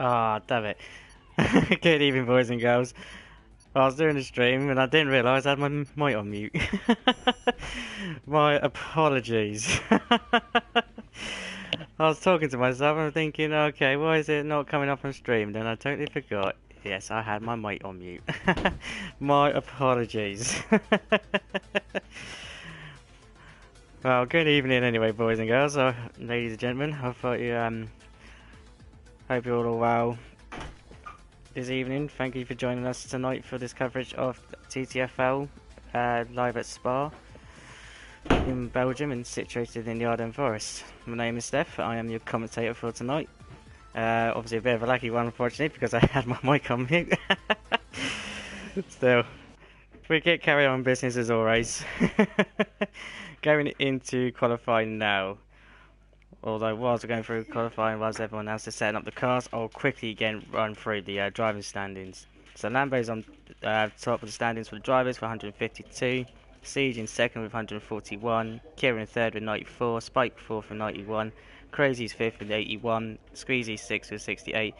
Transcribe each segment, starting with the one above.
Ah, damn it. Good evening, boys and girls. I was doing a stream and I didn't realise I had my mic on mute. My apologies. I was talking to myself and I'm thinking, okay, why is it not coming up on stream? Then I totally forgot. Yes, I had my mic on mute. My apologies. Well, good evening anyway, boys and girls, ladies and gentlemen. I thought you, hope you're all well this evening. Thank you for joining us tonight for this coverage of TTFL live at Spa in Belgium and situated in the Ardennes Forest. My name is Steph. I am your commentator for tonight. Obviously a bit of a lucky one, unfortunately, because I had my mic on mute. Still, we get carry on business as always. Going into qualifying now. Although whilst we're going through qualifying, whilst everyone else is setting up the cars, I'll quickly again run through the driving standings. So Lambo's on top of the standings for the drivers for 152, Siege in second with 141, Kieran third with 94, Spike fourth with 91, Crazy's fifth with 81, Squeezy sixth with 68,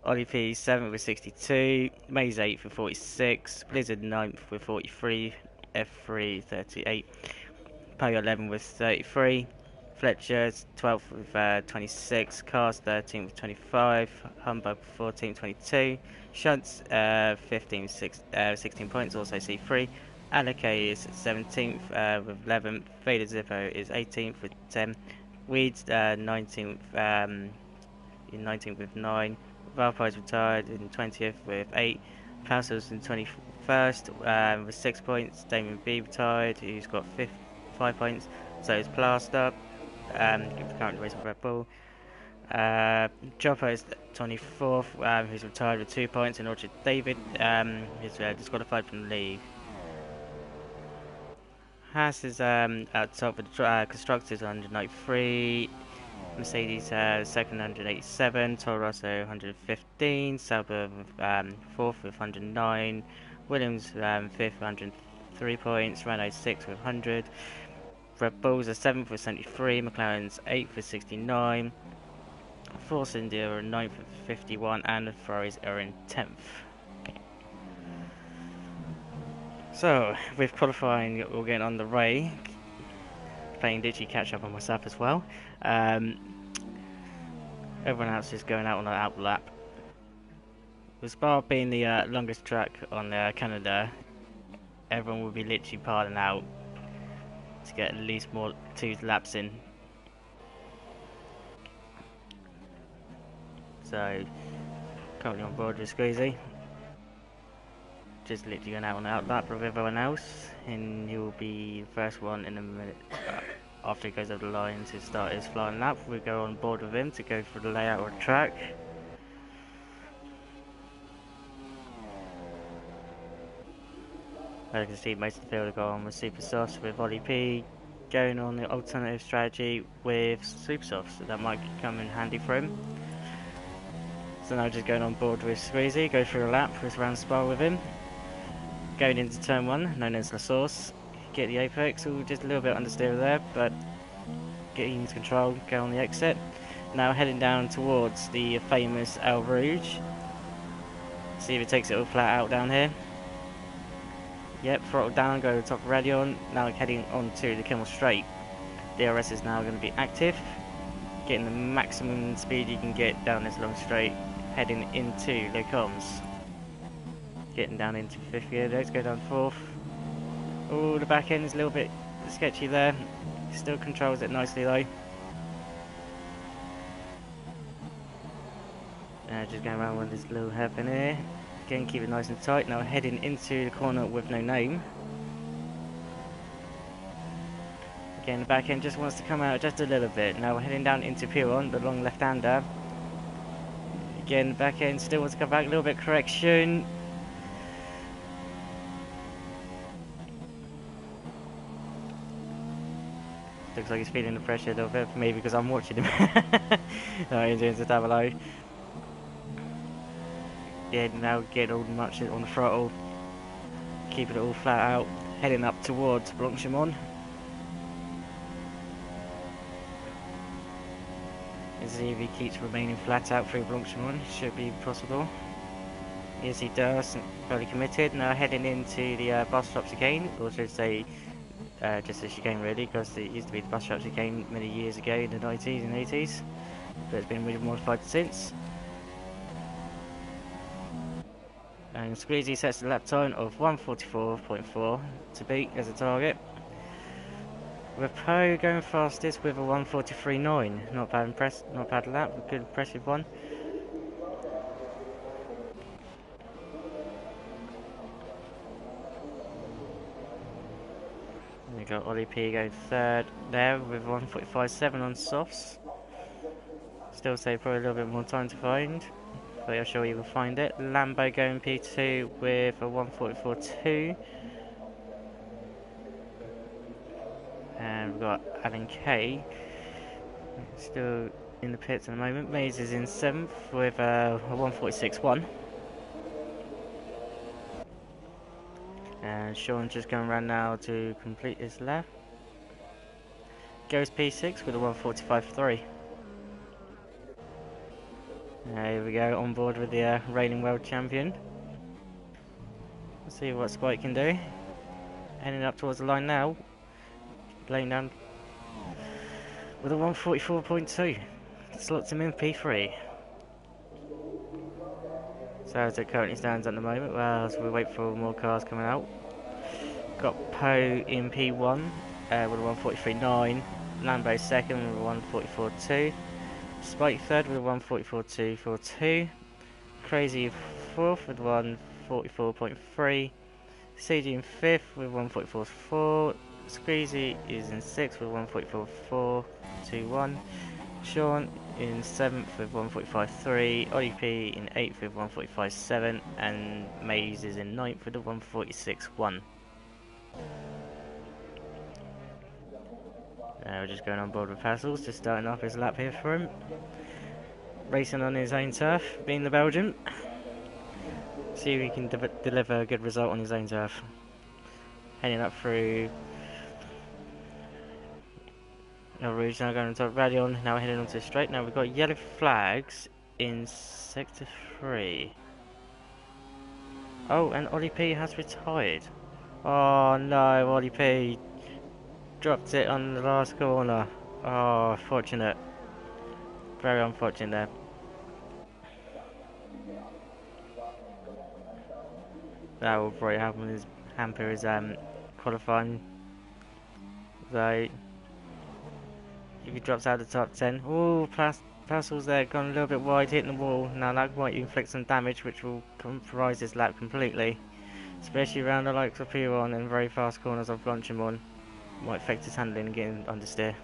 Ollie P seventh with 62, Maze eighth with 46, Blizzard ninth with 43, F3 38, Poe 11 with 33, Fletcher 12th with 26, Cars 13th with 25, Humbug 14th 22, Shunts 15th 16 points, also C3, Alake is 17th with 11, Vader Zippo is 18th with 10, Weeds 19th in 19th with 9, Valpire's retired in 20th with 8, Passos in 21st with 6 points, Damien B retired, who's got 5 points, so is Plaster, currently racing Red Bull. Joppo is 24th, who's retired with 2 points, and Orchard David is disqualified from the league. Haas is at top of the constructors 193, Mercedes second 187, Toro Rosso 115, Sauber 4th with 109, Williams 5th with 103 points, Renault 6th with 100, Red Bulls are 7th with 73, McLaren's 8th with 69, Force India are 9th with 51, and the Ferraris are in 10th. So, with qualifying, we're getting on the way, playing literally catch up on myself as well. Everyone else is going out on an out lap. With Spa being the longest track on Canada, everyone will be literally piling out to get at least 2 laps in. So, currently on board with Squeezy. Just literally going out on the out lap with everyone else, and he'll be the first one in a minute after he goes over the line to start his flying lap. We go on board with him to go through the layout of the track. As you can see, most of the field are going on with Super Softs, with Ollie P going on the alternative strategy with Super Softs, so that might come in handy for him. So now just going on board with Squeezy, go through a lap with round Spa with him. Going into turn 1, known as La Source, get the apex, all just a little bit understeer there, but getting into control, go on the exit. Now heading down towards the famous El Rouge. See if it takes it all flat out down here. Yep, throttle down, go to the top of Radion. Now heading on to the Kimmel Straight. DRS is now going to be active. Getting the maximum speed you can get down this long straight. Heading into Le Coms. Getting down into 5th gear, let's go down 4th. Oh, the back end is a little bit sketchy there. Still controls it nicely though. Just going around with this little hairpin here. Again, keep it nice and tight. Now heading into the corner with no name. Again, the back end just wants to come out just a little bit. Now we're heading down into Piron, the long left-hander. Again, the back end still wants to come back, a little bit correction. Looks like he's feeling the pressure a little bit, maybe because I'm watching him. No, he's doing the double O. Yeah, now getting all much on the throttle, keeping it all flat out, heading up towards Blanchimont. see if he keeps remaining flat out through Blanchimont. Should be possible. Yes, he does. Fairly committed. Now heading into the bus stop chicane, or should I say, just a chicane really, because it used to be the bus stop chicane many years ago in the 90s and 80s, but it's been modified since. And Squeezy sets the lap time of 1:44.4 to beat as a target. With Poe going fastest with a 1:43.9. Not bad not bad lap, a good impressive one. We got Ollie P going third there with 1:45.7 on softs. Still say probably a little bit more time to find, but I'm sure you will find it. Lambo going P2 with a 1:44.2. And we've got Alan K still in the pits at the moment. Mays is in 7th with a 1:46.1. And Sean just going around now to complete his lap. Goes P6 with a 1:45.3. Here we go, on board with the reigning world champion. Let's see what Spike can do. Heading up towards the line now. Laying down with a 1:44.2. Slots him in P3. So as it currently stands at the moment, well, as we wait for more cars coming out. Got Poe in P1 with a 1:43.9. Lambo second with a 1:44.2. Spike third with a 1:44.242. Crazy fourth with 1:44.3. CG in fifth with 1:44.4. Squeezy is in sixth with 1:44.421. Sean in 7th with 1:45.3, Ollie P in 8th with 1:45.7, and Mays is in 9th with a 1:46.1. We're just going on board with Hassels, just starting off his lap here for him. Racing on his own turf, being the Belgian. See if he can deliver a good result on his own turf. Heading up through Rouge, now going on top Radion, now heading onto the straight. Now we've got yellow flags in sector 3. Oh, and Ollie P has retired. Oh no, Ollie P dropped it on the last corner. Oh, fortunate. Very unfortunate there. That will probably hamper his qualifying. So if he drops out of the top 10, oh, Plassel's there, gone a little bit wide, hitting the wall. Now that might inflict some damage, which will compromise his lap completely, especially around the likes of P1 and very fast corners of Blanchimont. Might affect his handling and getting understeer.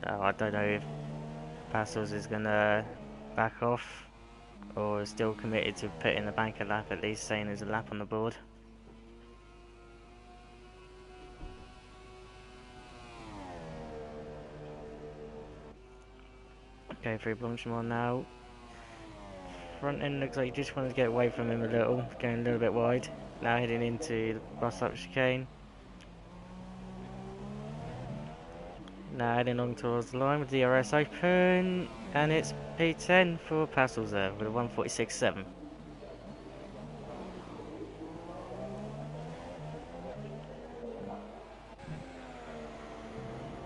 I don't know if Pastels is gonna back off or is still committed to putting the bank a lap, at least saying there's a lap on the board. Go through Blanchimont now. Front end looks like you just wanted to get away from him a little, going a little bit wide. Now heading into the bus stop chicane. Now heading on towards the line with the DRS open, and it's P10 for Pastels there with a 1:46.7.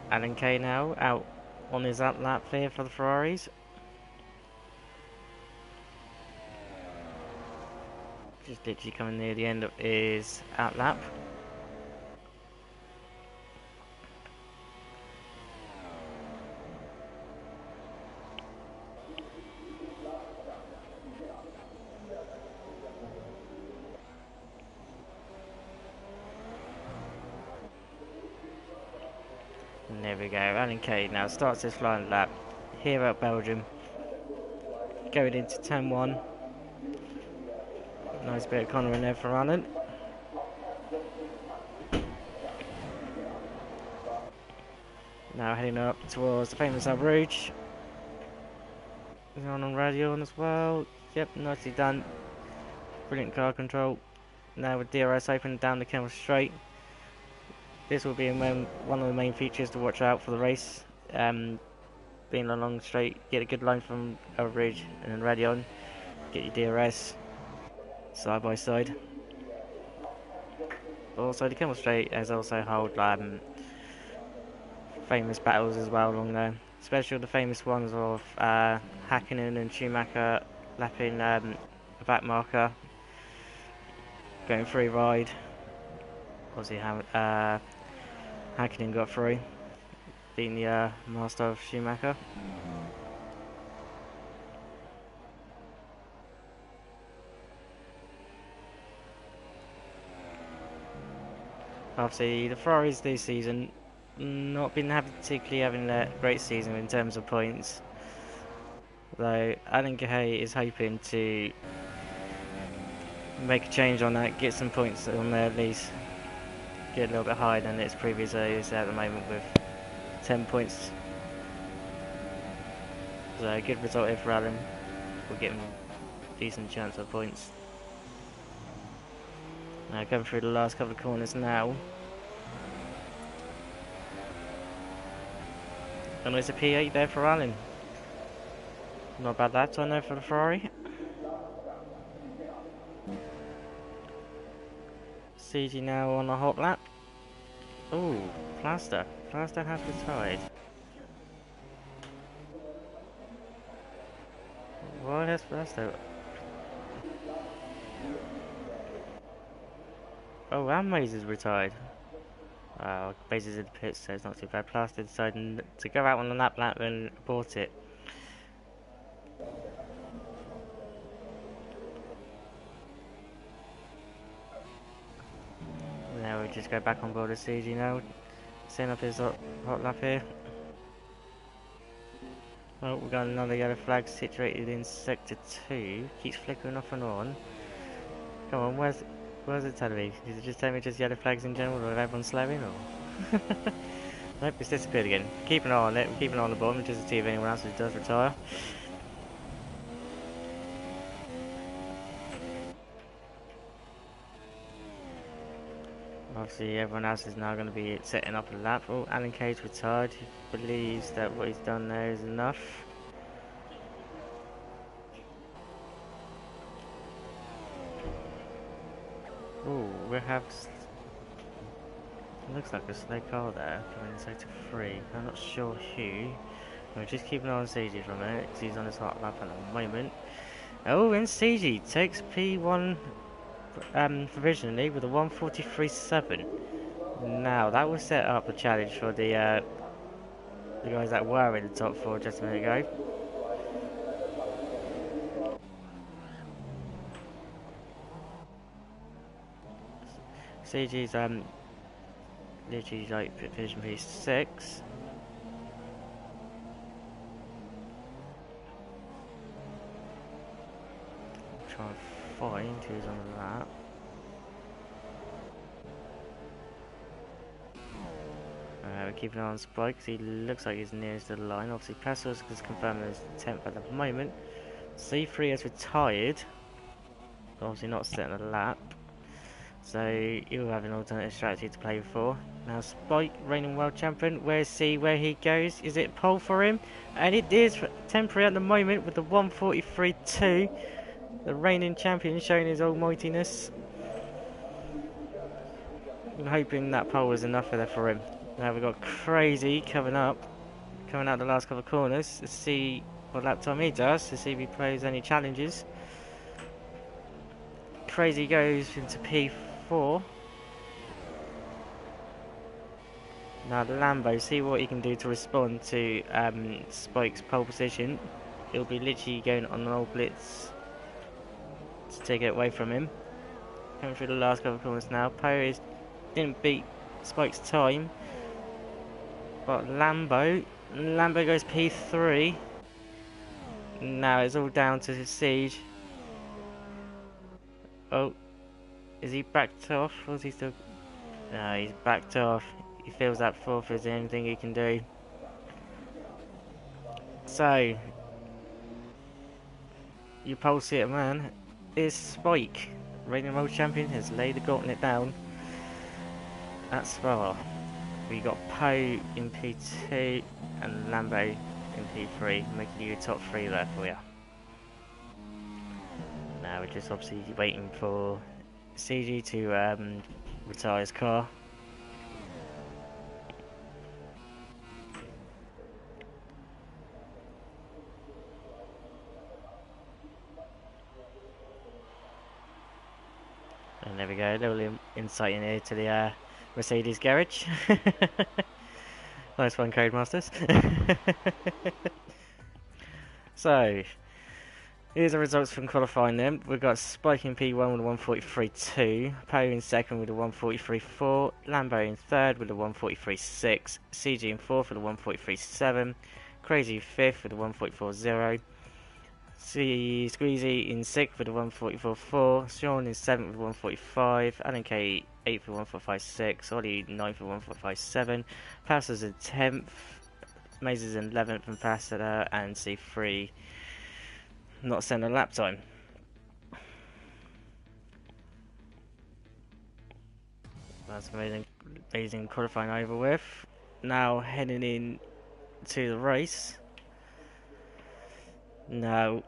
Alan K now out on his up lap here for the Ferraris. Just literally coming near the end of his out lap. And there we go, Alan K now starts his flying lap here at Belgium. Going into turn 1. Nice bit of corner in there for Alan. Now heading up towards the famous Al Rouge. He's on radio as well. Yep, nicely done. brilliant car control. Now with DRS open down the Kemmel straight. This will be one of the main features to watch out for the race. Being a long straight, get a good line from Overbridge and then Radion. Get your DRS side by side. Also, the Kemmel straight has also held famous battles as well along there, especially the famous ones of Hakkinen and Schumacher lapping the back marker, going free ride. Obviously, Hakkinen got through, being the master of Schumacher. Obviously, the Ferraris this season not been particularly having a great season in terms of points. Though Alan Gahey is hoping to make a change on that, get some points on there at least, get a little bit higher than its previous years at the moment with 10 points. So a good result here for Alan. We'll get him a decent chance of points. Now going through the last couple of corners now. And there's a P8 there for Alan. Not bad that time there for the Ferrari. CG now on a hot lap. Ooh, Plaster. Plaster has retired. Why has Plaster? Oh, and Maze is retired. Maze is in the pits, so it's not too bad. Plaster decided to go out on the lap and abort it. Now we just go back on board with CG now. Setting up his hot lap here. Oh, we've got another yellow flag situated in sector 2. Keeps flickering off and on. Come on, where's it telling me? Is it just telling me just yellow flags in general, or everyone's slowing, or? Nope, it's disappeared again. Keep an eye on it, keep an eye on the bottom just to see if anyone else does retire. Obviously everyone else is now going to be setting up a lap. Oh, Alan Cage retired. He believes that what he's done there is enough. Oh, we have... looks like a slow car there, coming in sector 3. I'm not sure who. We'll just keep an eye on CG for a minute, because he's on his hot lap at the moment. Oh, and CG takes P1 provisionally with a 143.7. Now, that will set up a challenge for the guys that were in the top 4 just a minute ago. CG's literally like Division P6. Try and find who's on that. We're keeping an eye on Spike because he looks like he's nearest to the line. Obviously, Passos is confirmed as 10th at the moment. C3 has retired. Obviously, not setting a lap. So he'll have an alternative strategy to play for. Now Spike, reigning world champion, where's he, where he goes? Is it pole for him? And it is temporary at the moment with the 143.2. The reigning champion showing his almightiness. I'm hoping that pole was enough for him. Now we've got Crazy coming out the last couple of corners. Let's see what lap time he does, to see if he plays any challenges. Crazy goes into P4. Now the Lambo, see what he can do to respond to Spike's pole position. He'll be literally going on an old blitz to take it away from him. Coming through the last couple of corners now. Poe didn't beat Spike's time, but Lambo goes P3. Now it's all down to Siege. Oh, is he backed off, or is he still... No, he's backed off. He feels that fourth is the only thing he can do. So, your pole sitter man is Spike. reigning world champion, has laid the gauntlet down at Spa. We got Poe in P2 and Lambo in P3, making you a top 3 there for you. Now we're just obviously waiting for CG to retire his car. And there we go, a little insight in here to the Mercedes garage. Nice one, Codemasters. So, here's the results from qualifying then. We've got Spike in P1 with a 143.2, Poe in second with a 143.4, Lambo in third with a 143.6, CG in fourth with a 143.7, Crazy fifth with a 144.0, Squeezy in 6th with a 144.4, Sean in 7th with 145, Alan K 8th with 145.6, Ollie 9th with 145.7, Passer's in 10th, Maze is in 11th, Ambassador and C3 not sent a lap time. That's amazing qualifying over with. Now heading in to the race. Now,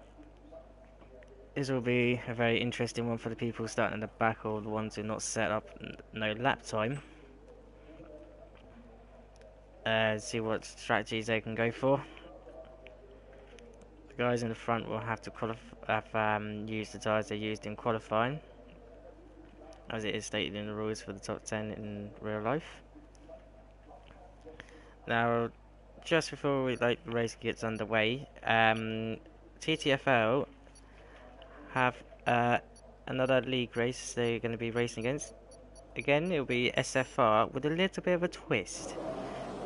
this will be a very interesting one for the people starting at the back or the ones who not set up no lap time. See what strategies they can go for. The guys in the front will have to use the tyres they used in qualifying, as it is stated in the rules for the top 10 in real life. Now, just before the race gets underway, TTFL have another league race they're going to be racing against. Again, it will be SFR with a little bit of a twist.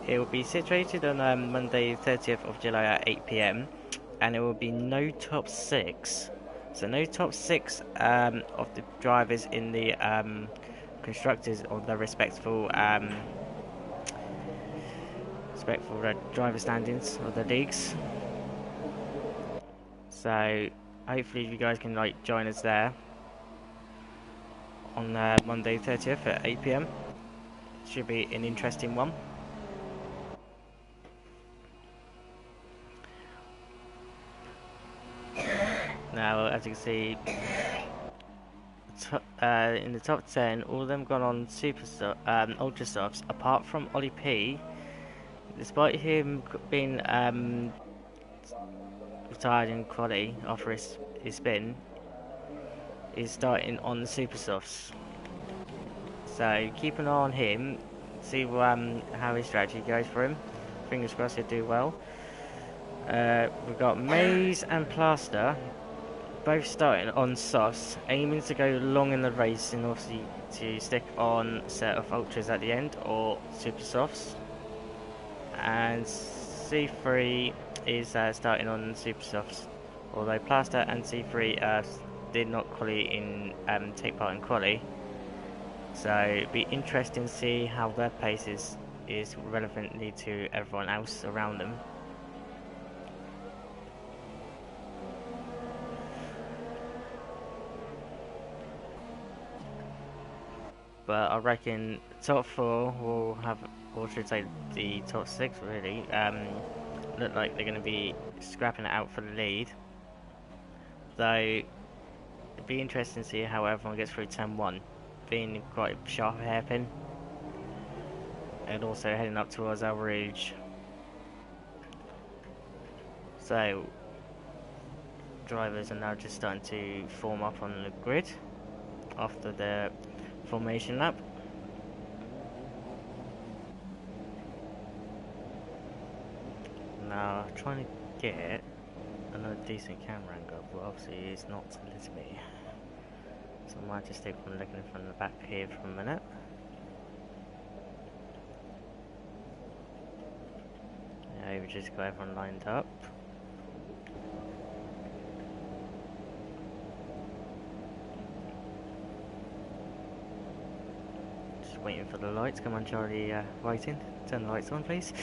It will be situated on Monday 30th of July at 8 PM, and it will be no top 6. So no top 6 of the drivers in the constructors or the respectful driver standings of the leagues. So hopefully you guys can join us there on Monday 30th at 8 PM. Should be an interesting one. Now, as you can see, in the top 10, all of them gone on ultra softs, apart from Ollie P. Despite him being retired in quality after his spin, is starting on the super softs. So keep an eye on him, see how his strategy goes for him. Fingers crossed he'll do well. We've got Maze and Plaster, both starting on softs, aiming to go long in the race and obviously to stick on a set of ultras at the end or super softs. And C3 is starting on super softs, although Plaster and C3 did not take part in quali. So it'd be interesting to see how their pace is relevantly to everyone else around them. But I reckon top 4 will have, or should say the top 6 really, look like they're going to be scrapping it out for the lead. Though it'd be interesting to see how everyone gets through 10-1, being quite a sharp hairpin, and also heading up towards El Rouge. So drivers are now just starting to form up on the grid after the formation lap. Now trying to get another decent camera angle, but obviously it's not letting me. So I might just take one looking from the back here for a minute. Yeah, we just got everyone lined up. Just waiting for the lights. Come on, Charlie, waiting. Turn the lights on, please.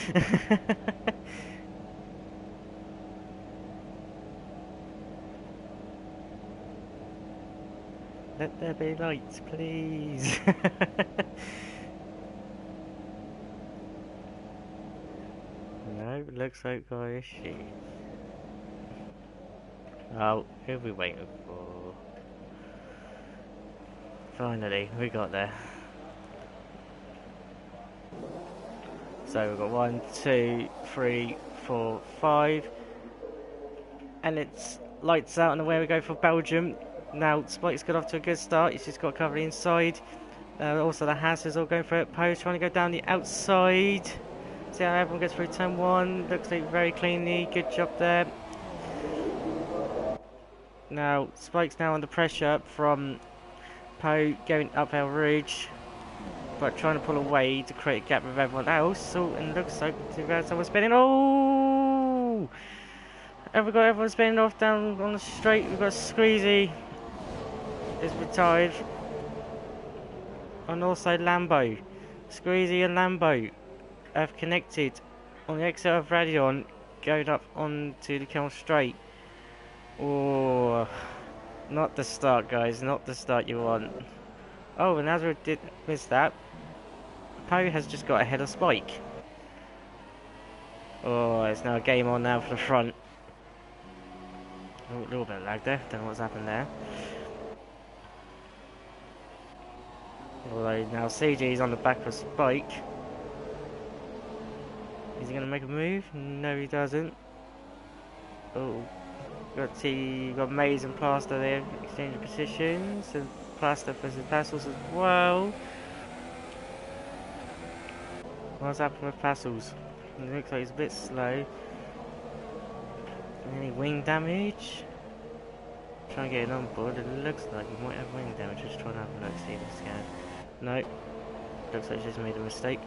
Let there be lights, please. No, looks like got an issue. Oh, who are we waiting for? Finally, we got there. So we've got 1, 2, 3, 4, 5. And it's lights out and away we go for Belgium. Now Spike's got off to a good start, he's just got to cover the inside. Also the Haas is all going for it. Poe's trying to go down the outside. See how everyone gets through turn 1. Looks like very cleanly, good job there. Now Spike's now under pressure from Poe going up our ridge, but trying to pull away to create a gap with everyone else. So and it looks like someone's spinning. Oh! And we've got everyone spinning off down on the straight. We've got Squeezy is retired. And also Lambo. Squeezy and Lambo have connected on the exit of Radion, going up onto the Kill Straight. Oh, not the start, guys. Not the start you want. Oh, and Nazareth did miss that. Poe has just got ahead of Spike. Oh, it's now a game on now for the front. Oh, a little bit of lag there. Don't know what's happened there. Although now CG's on the back of Spike. Is he going to make a move? No, he doesn't. Oh, got Maze and Plaster there exchanging positions, and Plaster versus Passels as well. What's happened with Passels? It looks like he's a bit slow. Any wing damage? Trying to get it on board. It looks like he might have wing damage. Just trying to have a look, see the scan. No, looks like he's just made a mistake.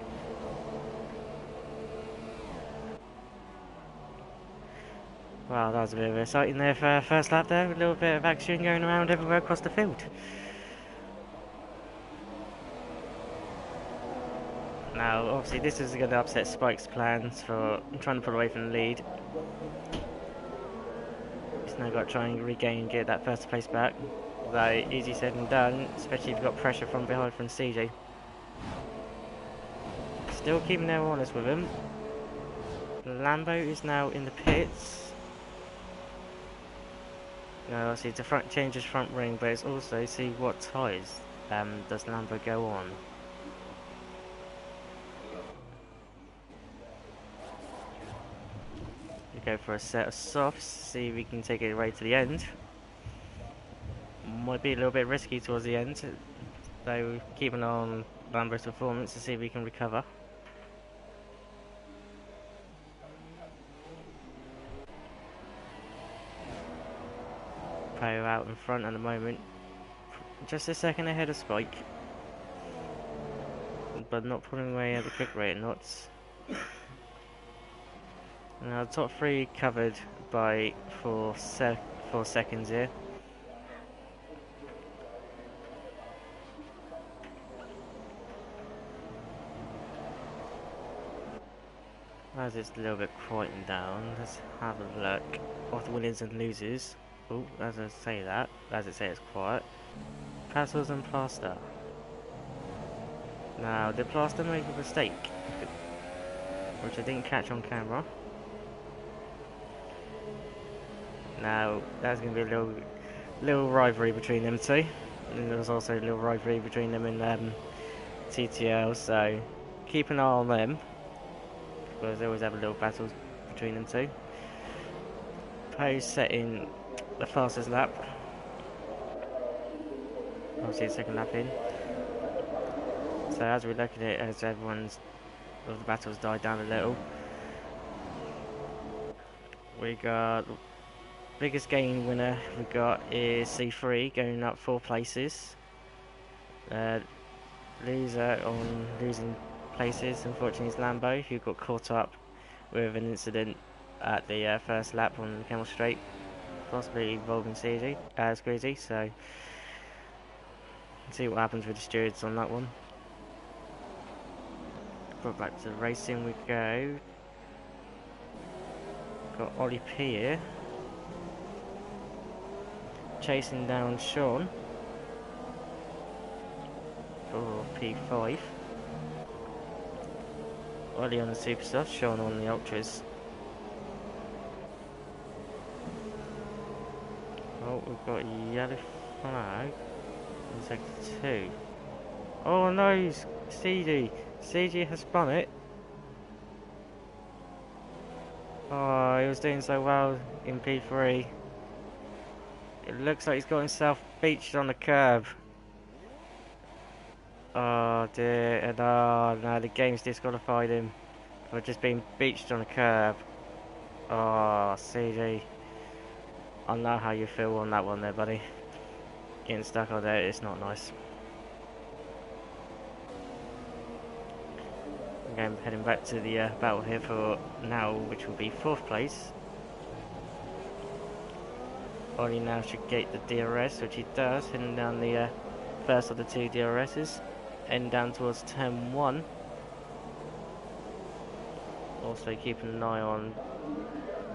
Wow, that was a bit of exciting there for first lap there. A little bit of action going around everywhere across the field. Now, obviously, this is going to upset Spike's plans for trying to pull away from the lead. He's now got to try and regain, get that first place back. Though, easy said and done, especially if you've got pressure from behind from CJ. Still keeping their honest with him. Lambo is now in the pits. Now, obviously, to change his front ring, but it's also see what tyres does Lambo go on. We go for a set of softs, see if we can take it right to the end. Might be a little bit risky towards the end, though keep an eye on Lambo's performance to see if we can recover. Poe out in front at the moment, just a second ahead of Spike, but not pulling away at the quick rate of knots. Now top 3 covered by 4 seconds here. As it's a little bit quieting down, let's have a look of the winners and losers. Oh, as I say that, as it says, it's quiet. Passels and Plaster. Now, did Plaster make a mistake? Which I didn't catch on camera. Now, there's going to be a little rivalry between them two. And there's also a little rivalry between them and TTL, so keep an eye on them. Because they always have a little battle between them two. Poe's setting the fastest lap. Obviously the second lap in. So as we look at it, as everyone's of the battles died down a little, we got biggest gain winner we got is C3 going up 4 places. Loser on losing places unfortunately is Lambo, who got caught up with an incident at the first lap on Camel Straight, possibly involving Squeezy, so see what happens with the stewards on that one. But back to the racing we go. Got Ollie P here chasing down Sean. P5. Ollie on the super stuff, Sean on the ultras. Oh, we've got a yellow flag in sector 2. Oh no, CG. CG has spun it. Oh, he was doing so well in P3. It looks like he's got himself beached on the curb. Oh dear, and oh no, the game's disqualified him for just being beached on the curb. Oh, CG. I know how you feel on that one there, buddy. Getting stuck on there, it's not nice. Again, heading back to the battle here for now, which will be 4th place. Ollie now should gate the DRS, which he does, heading down the first of the 2 DRSs, heading down towards turn 1. Also keeping an eye on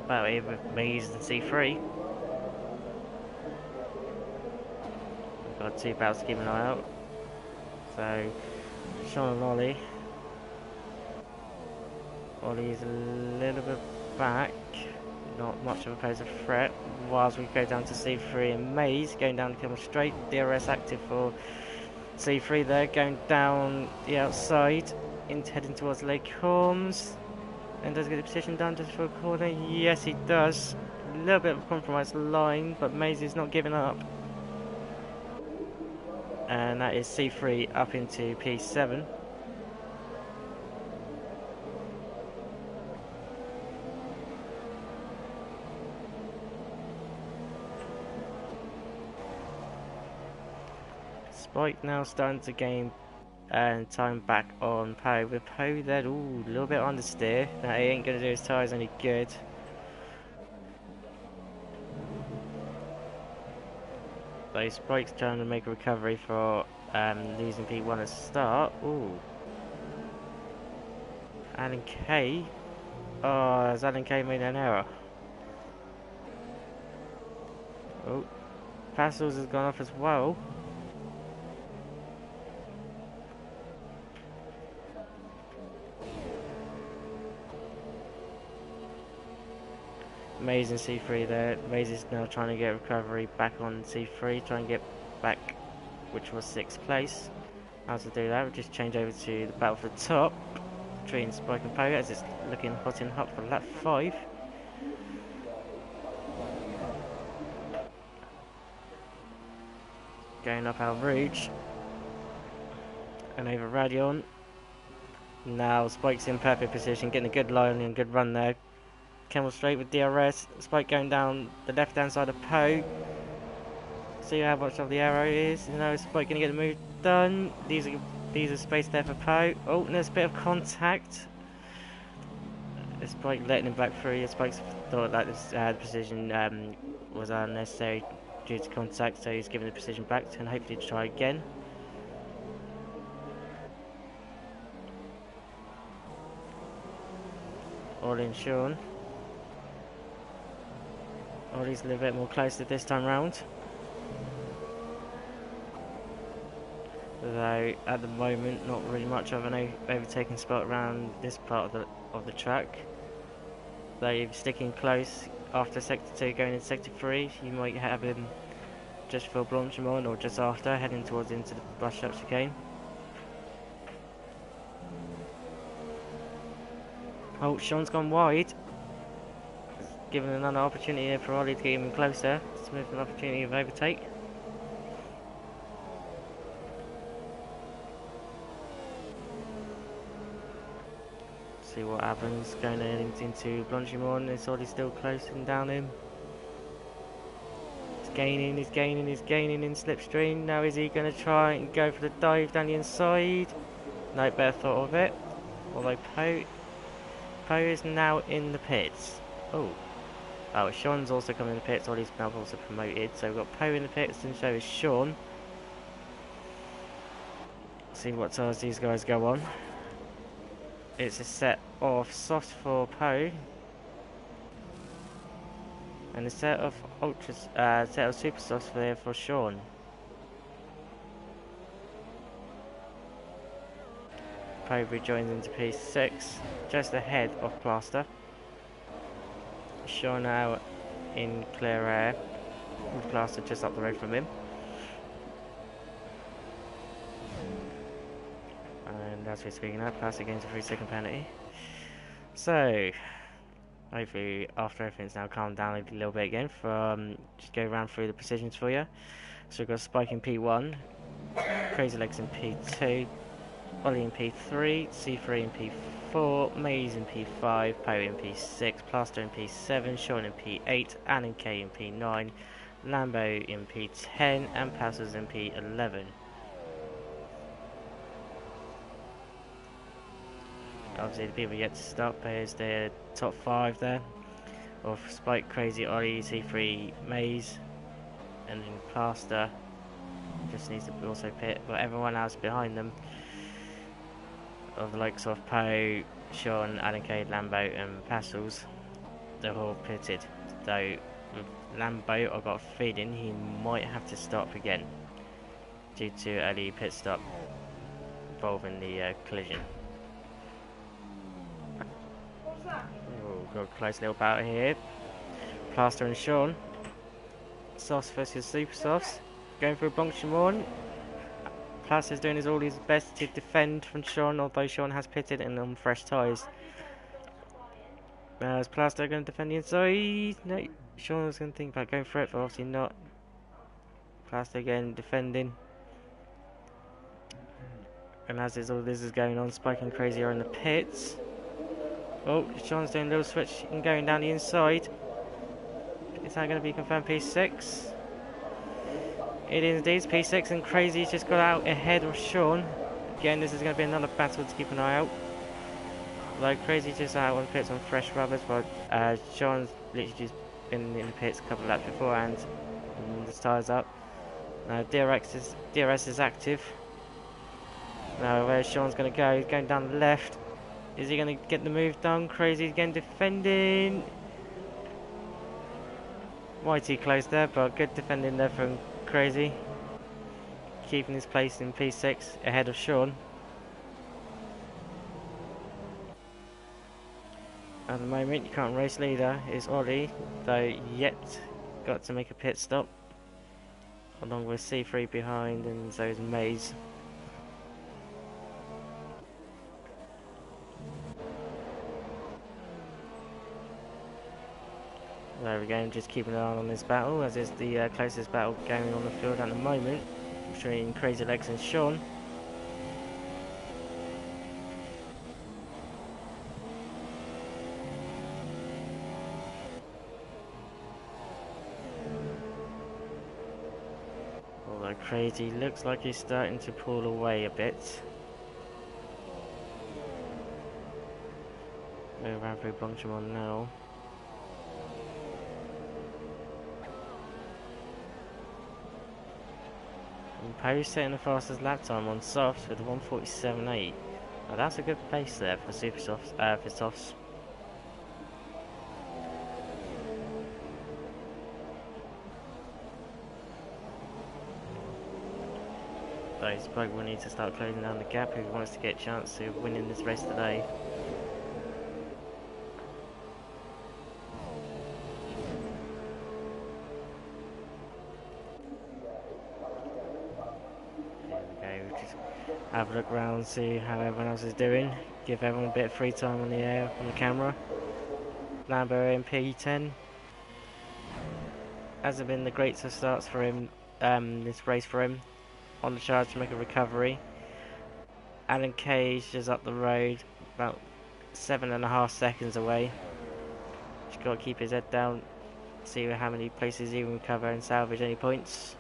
battle here with Maze and C3. We've got 2 battles to keep an eye out. So, Sean and Ollie. Ollie's a little bit back, not much of a pose of threat, whilst we go down to C3 and Maze, going down the Kimmel straight, DRS active for C3 there, going down the outside, heading towards Lake Holmes, and does get the position done just for a corner, yes he does, a little bit of a compromised line, but Maze is not giving up, and that is C3 up into P7. Spike now starting to gain time back on Poe. With Poe there, ooh, a little bit understeer. That ain't going to do his tyres any good. So Spike's trying to make a recovery for losing P1 at start. Ooh. Alan K. Oh, has Alan K made an error? Oh. Pastels has gone off as well. Maze and C3 there. Maze is now trying to get recovery back on C3, trying to get back, which was 6th place. How to do that? We'll just change over to the battle for the top between Spike and Pogo as it's looking hot in hot for lap 5. Going up our Rouge and over Radion. Now Spike's in perfect position, getting a good line and good run there. Camel straight with DRS. Spike going down the left hand side of Poe. See how much of the arrow is. You know, Spike gonna get the move done. These are space there for Poe. Oh, and there's a bit of contact. Spike letting him back through. Spike's thought that this precision was unnecessary due to contact, so he's giving the precision back and hopefully to try again. All in Sean. Ollie's a little bit more closer this time round. Though at the moment not really much of an overtaking spot around this part of the track. Though sticking close after sector 2 going into sector 3, you might have him just for Blanchimont or just after heading towards into the brush up chicane. Oh, Sean's gone wide. Given another opportunity for Ollie to get even closer. Smith an opportunity of overtake. See what happens going into Blanchimont. It's Ollie still closing down him. He's gaining in slipstream. Now is he going to try and go for the dive down the inside? No, better thought of it. Although Poe is now in the pits. Oh, Sean's also coming in the pits. Ollie's now also promoted. So we've got Poe in the pits and so is Sean. See what tires these guys go on. It's a set of softs for Poe. And a set of super softs for Sean. Poe rejoins into P6, just ahead of Plaster. Sean now in clear air, with Plaster just up the road from him. And as we're speaking now, Plaster gains a 3-second penalty. So, hopefully after everything's now calmed down a little bit again, just go around through the positions for you. So we've got Spike in P1, Crazy Legs in P2, Ollie in P3, C3 in P4, Maze in P5, Poe in P6, Plaster in P7, Sean in P8, Ann and Kay in P9, Lambo in P10, and Passers in P11. Obviously the people yet to stop is the top 5 there, of Spike, Crazy, Ollie, C3, Maze, and then Plaster just needs to also pit, but everyone else behind them, of the likes of Poe, Sean, Alan Cade, Lambo and Pastels, they're all pitted. Though with Lambo, I've got a feeling he might have to stop again due to early pit stop involving the collision. Oh, got a close little battle here. Plaster and Sean. Softs versus Super Softs. Going for a Blanchimon. Plaster's doing all his best to defend from Sean, although Sean has pitted and on fresh tyres. Is Plaster going to defend the inside? No, Sean was going to think about going for it, but obviously not. Plaster again defending. And as all this is going on, Spike and Crazy are in the pits. Oh, Sean's doing a little switch and going down the inside. Is that going to be confirmed P6? It is indeed P6, and Crazy's just got out ahead of Sean. Again, this is going to be another battle to keep an eye out. Like Crazy just out on pits on fresh rubbers, but Sean's literally just been in the pits a couple of laps beforehand. And the tyres up. Now DRS is active. Now where Sean's going to go? He's going down the left. Is he going to get the move done? Crazy again defending. Mighty close there, but good defending there from Crazy. Keeping his place in P6 ahead of Sean. At the moment, your current race leader is Ollie, though yet got to make a pit stop. Along with C3 behind, and so is Maze. There we go, just keeping an eye on this battle, as is the closest battle going on the field at the moment between Crazy Legs and Sean. Although Crazy looks like he's starting to pull away a bit. Go around through Blanchimon now. And Poe setting the fastest lap time on softs with a 1:47.8. Now that's a good pace there for super softs, for softs. So Spike will need to start closing down the gap if he wants to get a chance to winning this race today. Have a look around, see how everyone else is doing. Give everyone a bit of free time on the air, on the camera. Lambo in P10. Hasn't been the greatest of starts for him, this race for him. On the charge to make a recovery. Alan Cage is up the road, about 7.5 seconds away. Just got to keep his head down, see how many places he can recover and salvage any points.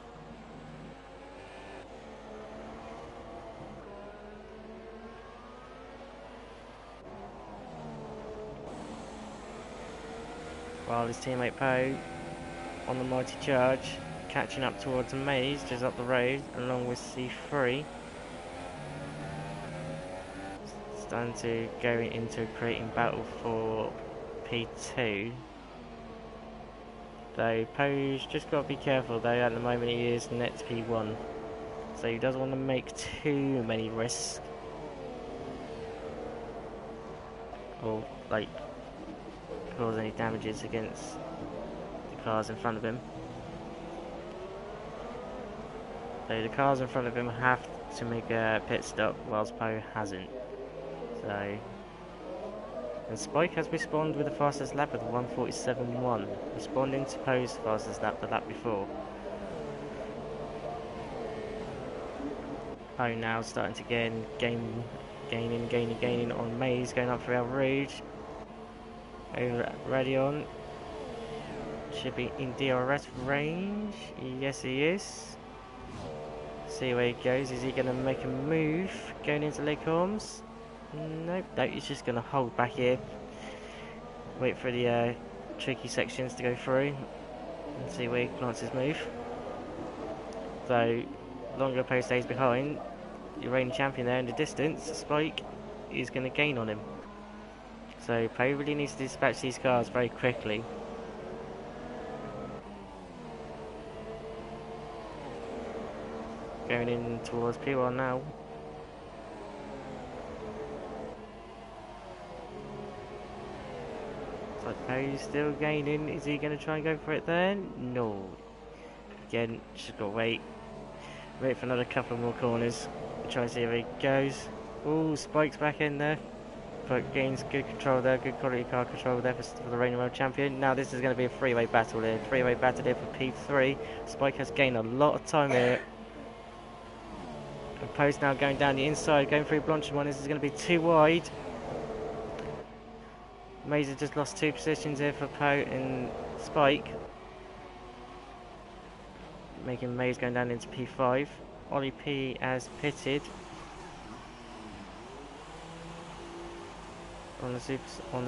While his teammate Poe on the mighty charge, catching up towards a Maze just up the road, along with C3. Starting to go into creating battle for P2. Though Poe's just got to be careful though, at the moment he is net P1. So he doesn't want to make too many risks. or like cause any damages against the cars in front of him. So the cars in front of him have to make a pit stop, whilst Poe hasn't. So, and Spike has respawned with the fastest lap with 1:47.1, responding to Poe's fastest lap the lap before. Poe now starting to gaining on Maze, going up for El Rouge. Over at Radion, should be in DRS range. Yes, he is. See where he goes. Is he going to make a move going into Lake Holmes? Nope, no, he's just going to hold back here. Wait for the tricky sections to go through and see where he plants his move. Though, longer Poe stays behind. The reigning champion there in the distance, Spike, is going to gain on him. So Poe really needs to dispatch these cars very quickly. Going in towards P1 now. So Poe's still gaining. Is he going to try and go for it there? No. Again, just got to wait. Wait for another couple more corners. Try and see where he goes. Ooh, Spike's back in there. But gains good control there, good quality car control there for the reigning world champion. Now this is going to be a three-way battle here. Three-way battle here for P3. Spike has gained a lot of time here. And Poe's now going down the inside, going through Blanchimont. This is going to be too wide. Maze has just lost 2 positions here for Poe and Spike. Making Maze going down into P5. Ollie P has pitted. On the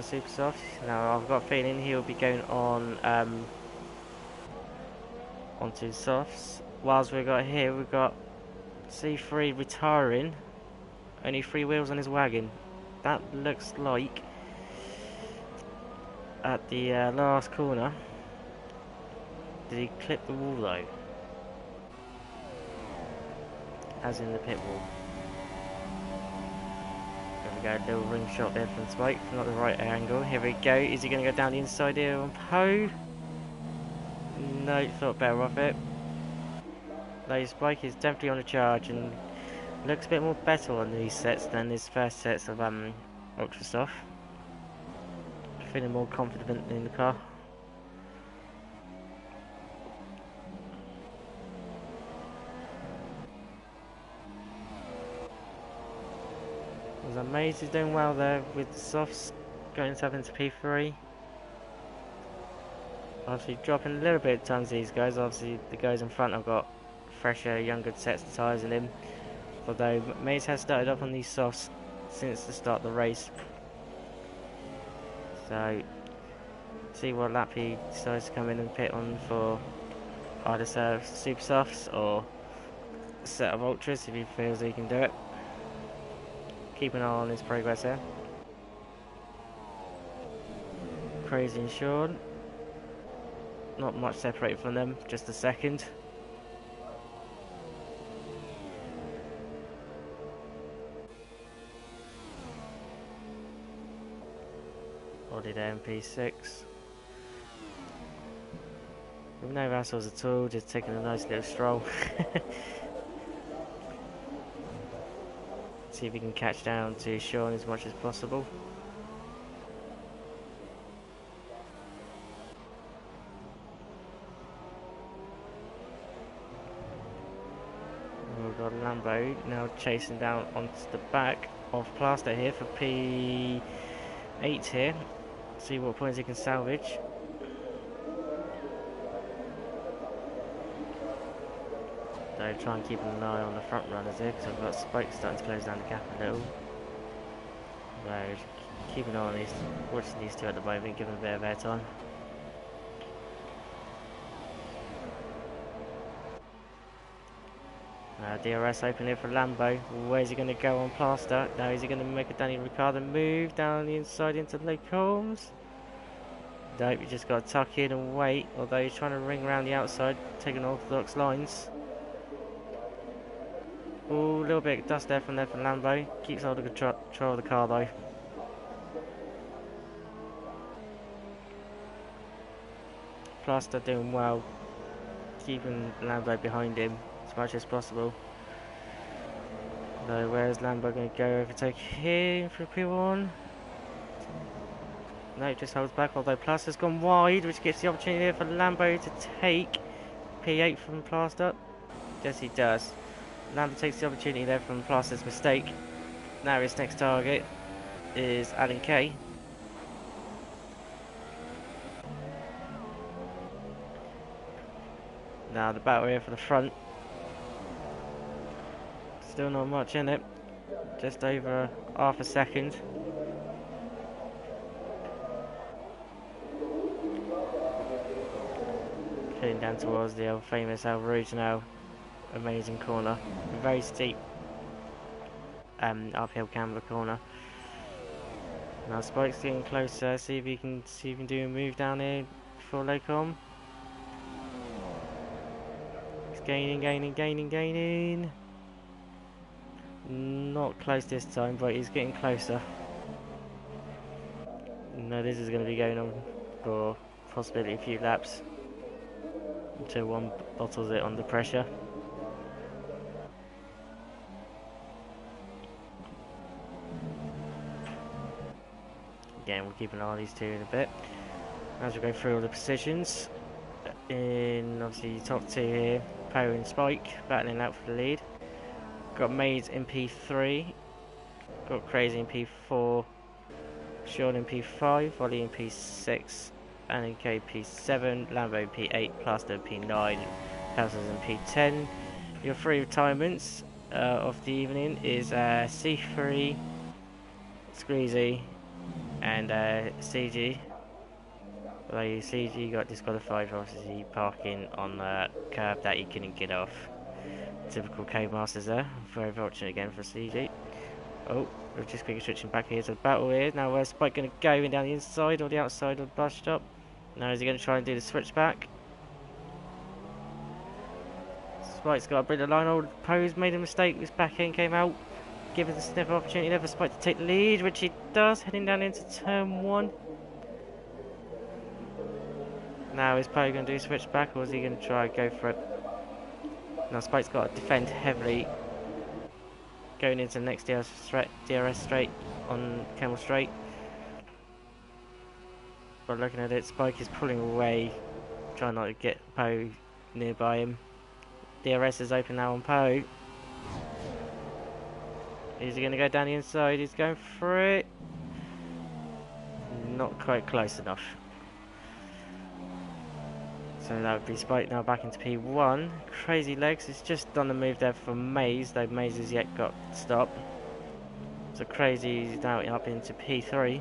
super soft. Now I've got a feeling he'll be going on onto softs. Whilst we've got here, we've got C3 retiring. Only 3 wheels on his wagon. That looks like at the last corner. Did he clip the wall though? As in the pit wall. There we go, little ring shot there from Spike, not the right angle. Here we go. Is he going to go down the inside here on Poe? No, thought better of it. No, Spike is definitely on a charge and looks a bit more better on these sets than his first sets of Ultra Soft. Feeling more confident in the car. Maze is doing well there with the softs, going up into P3. Obviously dropping a little bit of tons these guys. Obviously the guys in front have got fresher, younger sets of tyres in him. Although Maze has started up on these softs since the start of the race. So see what lap he decides to come in and pit on for either set of super softs or a set of ultras if he feels he can do it. Keep an eye on his progress here. Crazy and Sean. Not much separated from them, just a second. Ollie there in P6. With no hassles at all, just taking a nice little stroll. See if he can catch down to Sean as much as possible. We've got Lambo now chasing down onto the back of Plaster here for P8 here. See what points he can salvage. So try and keep an eye on the front runners here because I've got Spike starting to close down the gap a little. So keep an eye on these, watching these two at the moment, give them a bit of airtime. DRS open here for Lambo. Where's he going to go on Plaster? Now is he going to make a Danny Ricciardo move down the inside into Lake Holmes? Nope, you just got to tuck in and wait, although he's trying to ring around the outside, taking orthodox lines. Ooh, a little bit of dust there from Lambo. Keeps hold of control of the car though. Plaster doing well, keeping Lambo behind him as much as possible. So where's Lambo going to go overtake him for P1? No, it just holds back, although Plaster's gone wide, which gives the opportunity here for Lambo to take P8 from Plaster. Yes, he does. Lambo takes the opportunity there from Plaster's mistake. Now his next target is Alan Kay. Now the battle here for the front. Still not much in it. Just over half a second. Heading down towards the old famous El Rouge now. Amazing corner. Very steep uphill camber corner. Now Spike's getting closer. See if he can do a move down here before Lacombe. He's gaining. Not close this time, but he's getting closer. No, this is going to be going on for possibly a few laps until one bottles it under pressure. Again, we'll keep an eye on these two in a bit as we go through all the positions. In obviously top two here, Poe and Spike battling out for the lead. Got Maze in P3, got Crazy in P4, Sean in P5, Volley in P6, Annie K P7, Lambo in P8, Plaster in P9, Houses in P10. Your three retirements of the evening is C3, Squeezy, and CG. Although CG got disqualified for obviously parking on the curb that he couldn't get off. Typical Codemasters there. Very fortunate again for CG. Oh, we're just quickly switching back here to the battle here. Now where's Spike going to go? In down the inside or the outside of the bus stop? Now is he going to try and do the switch back? Spike's got to bring the line. Old Poe's made a mistake. His back end came out. Giving the sniff opportunity there for Spike to take the lead, which he does, heading down into turn 1. Now is Poe going to do switch back or is he going to try and go for it? Now Spike's got to defend heavily going into the next DRS straight on Camel Straight. But looking at it, Spike is pulling away, trying not to get Poe nearby him. DRS is open now on Poe. Is he going to go down the inside? He's going for it. Not quite close enough. So that would be Spike now back into P1. Crazy Legs has just done the move there for Maze, though Maze has yet got stopped. So Crazy is now up into P3.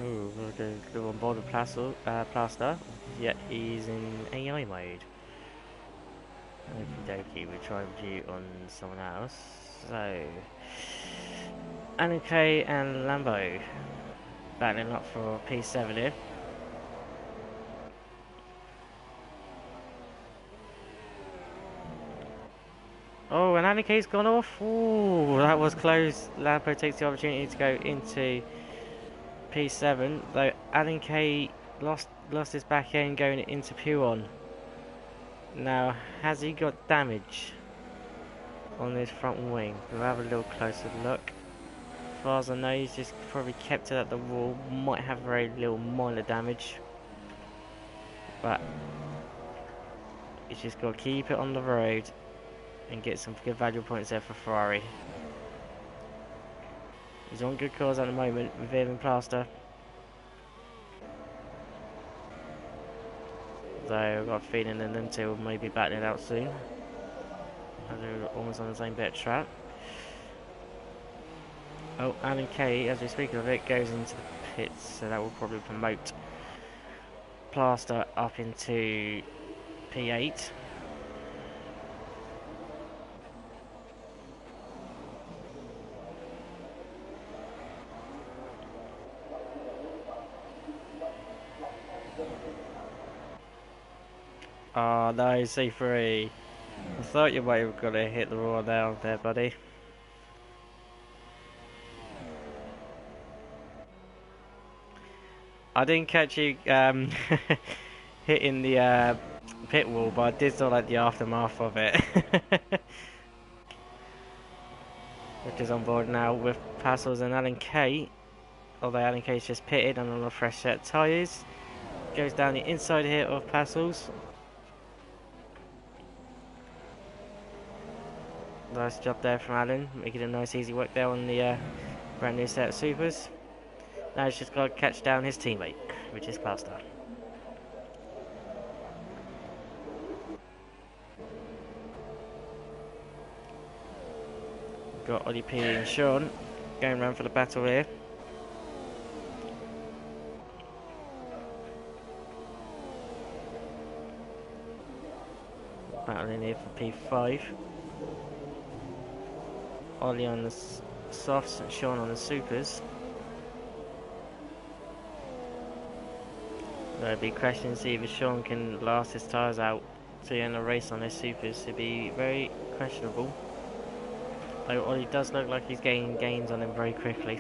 Ooh, we'll go on board with Plaster, yet he's in AI mode. Okie dokie, we'll try and view on someone else. So, Anuke and Lambo battling up for P7 here. Oh, and Anuke's gone off. Ooh, that was close. Lambo takes the opportunity to go into P7, though Alan K lost his back end going into P1. Now, has he got damage on his front wing? We'll have a little closer look. As far as I know, he's just probably kept it at the wall. Might have very little minor damage, but he's just got to keep it on the road and get some good value points there for Ferrari. He's on good cause at the moment with him and Plaster. Though I've got a feeling that them two will maybe battling out soon. As they're almost on the same bit of track. Oh, Alan Kay, as we speak of it, goes into the pits, so that will probably promote Plaster up into P8. Oh no, C3. I thought you might have got to hit the wall down there, buddy. I didn't catch you hitting the pit wall, but I did sort of like the aftermath of it. Which is on board now with Passels and Alan Kate. Although Alan Kate's just pitted and on a fresh set of tyres. Goes down the inside here of Passels. Nice job there from Alan, making a nice easy work there on the brand new set of supers. Now he's just got to catch down his teammate, which is Plaster. Got Ollie P and Sean going around for the battle here. Battling here for P5. Ollie on the softs and Sean on the supers. There'll be questions to see if Sean can last his tyres out to end the race on his supers. It'd be very questionable. Though Ollie does look like he's gaining gains on him very quickly.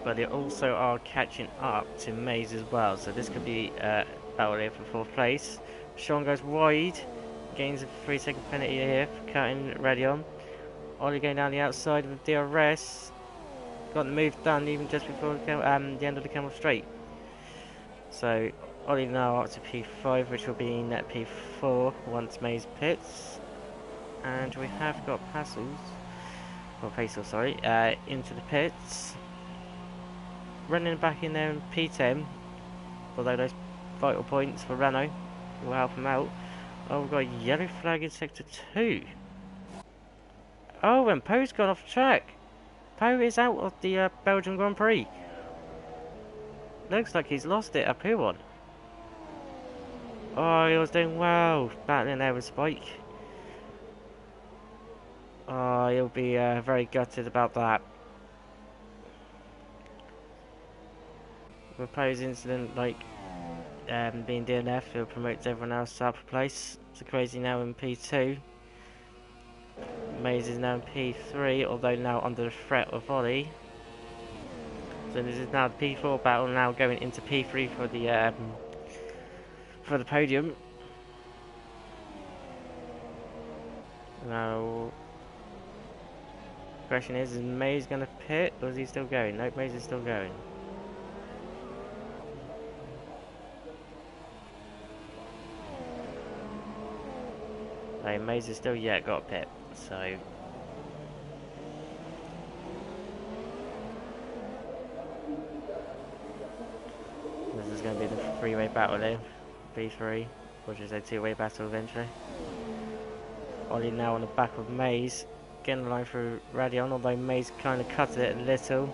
But they also are catching up to Mays as well, so this could be battle here for 4th place. Sean goes wide, gains a 3-second penalty here for cutting Radion. Ollie going down the outside with DRS. Got the move done even just before the end of the Camel Straight. So Ollie now up to P5, which will be in at P4 once Mays pits. And we have got Passels, or Paisel, sorry, into the pits. Running back in there in P10, although those vital points for Renault will help him out. Oh, we've got a yellow flag in Sector 2. Oh, and Poe's gone off track. Poe is out of the Belgium Grand Prix. Looks like he's lost it up here one. Oh, he was doing well, battling there with Spike. Oh, he'll be very gutted about that. With Poe's incident, like being DNF, it promotes everyone else to upper place. So Crazy now in P2. Mays is now in P3, although now under the threat of Ollie. So this is now the P4 battle, now going into P3 for the podium. Now, question is Mays going to pit, or is he still going? Nope, Mays is still going. No, Mays is still yet got a pit, so this is going to be the three-way battle here, P3, which is a two-way battle eventually. Ollie now on the back of Mays, getting the line through Radion, although Mays kind of cut it a little.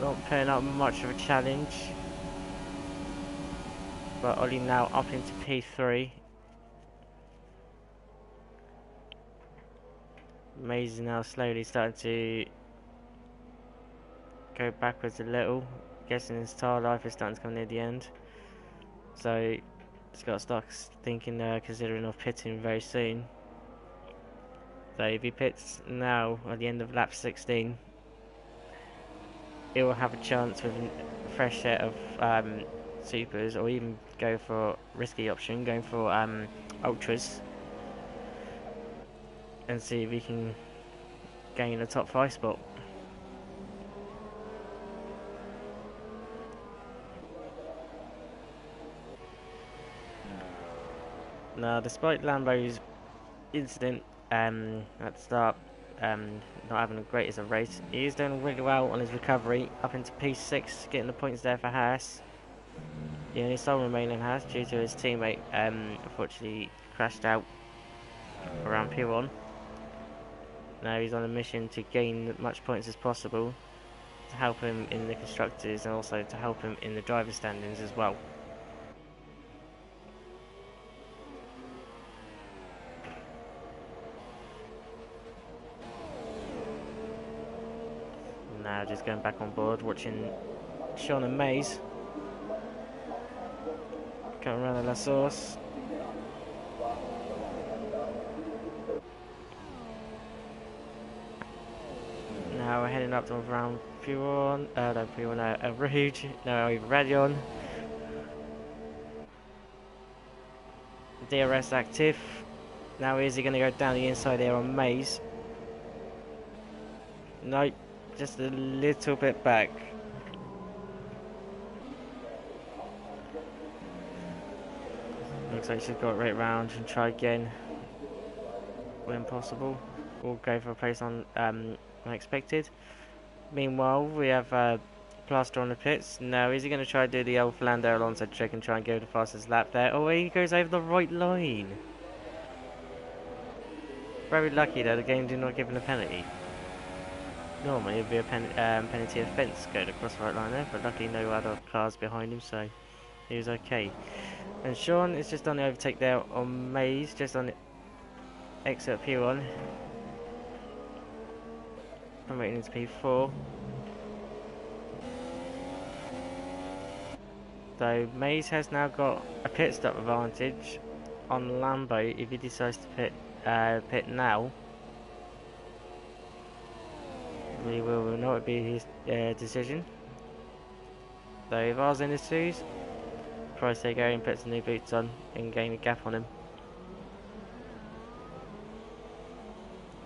Not putting up much of a challenge. But Ollie now up into P3. Mays is now slowly starting to go backwards a little. Guessing his tyre life is starting to come near the end. So he's got to start thinking, considering of pitting very soon. So if he pits now at the end of lap 16, he will have a chance with a fresh set of supers, or even go for risky option, going for ultras, and see if he can gain a top 5 spot. Now, despite Lambo's incident at the start, not having the greatest of race, he is doing really well on his recovery, up into P6, getting the points there for Haas. The only sole remaining Haas, due to his teammate unfortunately crashed out around P1. Now he's on a mission to gain as much points as possible to help him in the constructors and also to help him in the driver standings as well. Now just going back on board, watching Sean and Mays. Coming around the La Source. Now we're heading up to around P1, no P1, Rouge, no Radion. DRS active. Now is he going to go down the inside there on Maze? Nope, just a little bit back. Looks like she's got it right round and try again when possible. We'll go for a place on unexpected. Meanwhile, we have Plaster on the pits. Now, is he going to try to do the old Fernando Alonso trick and try and go the fastest lap there? Oh, he goes over the right line. Very lucky though, the game did not give him a penalty. Normally, it would be a penalty offence going across the right line there, but luckily no other cars behind him, so he was okay. And Sean is just on the overtake there on Maze, just on the exit P1. Promoting into P4. Though Maze has now got a pit stop advantage on Lambo if he decides to pit now. It will not be his decision. Though if I was in his shoes, probably say go and put some new boots on and gain a gap on him.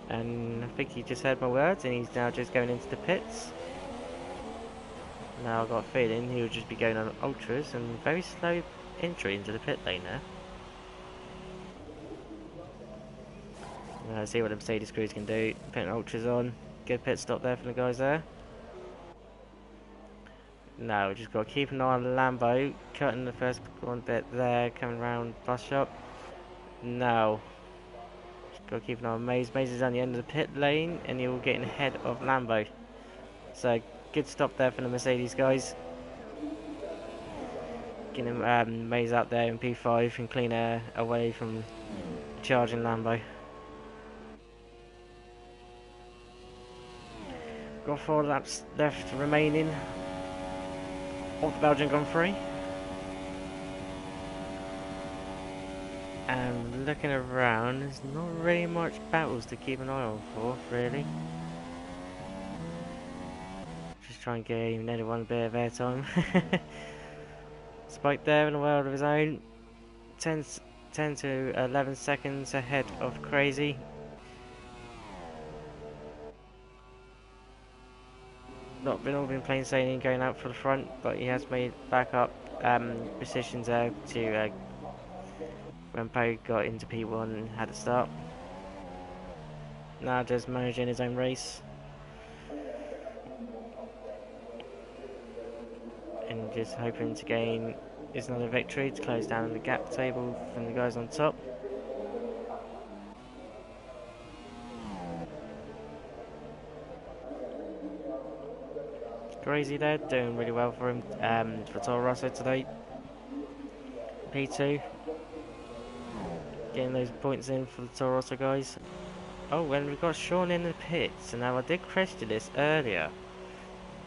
And I think he just heard my words and he's now just going into the pits. Now I've got a feeling he'll just be going on ultras and very slow entry into the pit lane there. See what the Mercedes crews can do. Putting ultras on. Good pit stop there from the guys there. Now we've just got to keep an eye on Lambo. Cutting the first one bit there. Coming around bus shop. Now just got to keep an eye on Maze. Maze is on the end of the pit lane and he will get in ahead of Lambo. So good stop there from the Mercedes guys. Getting Maze out there in P5 and clean air away from charging Lambo. Got 4 laps left remaining of the Belgian Grand Prix. And looking around, there's not really much battles to keep an eye on for, really. Just try and give anyone a bit of airtime. Spike there in a world of his own. 10 to 11 seconds ahead of Crazy. Not been plain sailing going out for the front, but he has made backup positions there to when Poe got into P1 and had to start. Now just managing his own race. And just hoping to gain is another victory to close down the gap table from the guys on top. Crazy there, doing really well for him for Toro Rosso today. P2. Getting those points in for the Toro Rosso guys. Oh, and we've got Sean in the pits. And now I did question this earlier,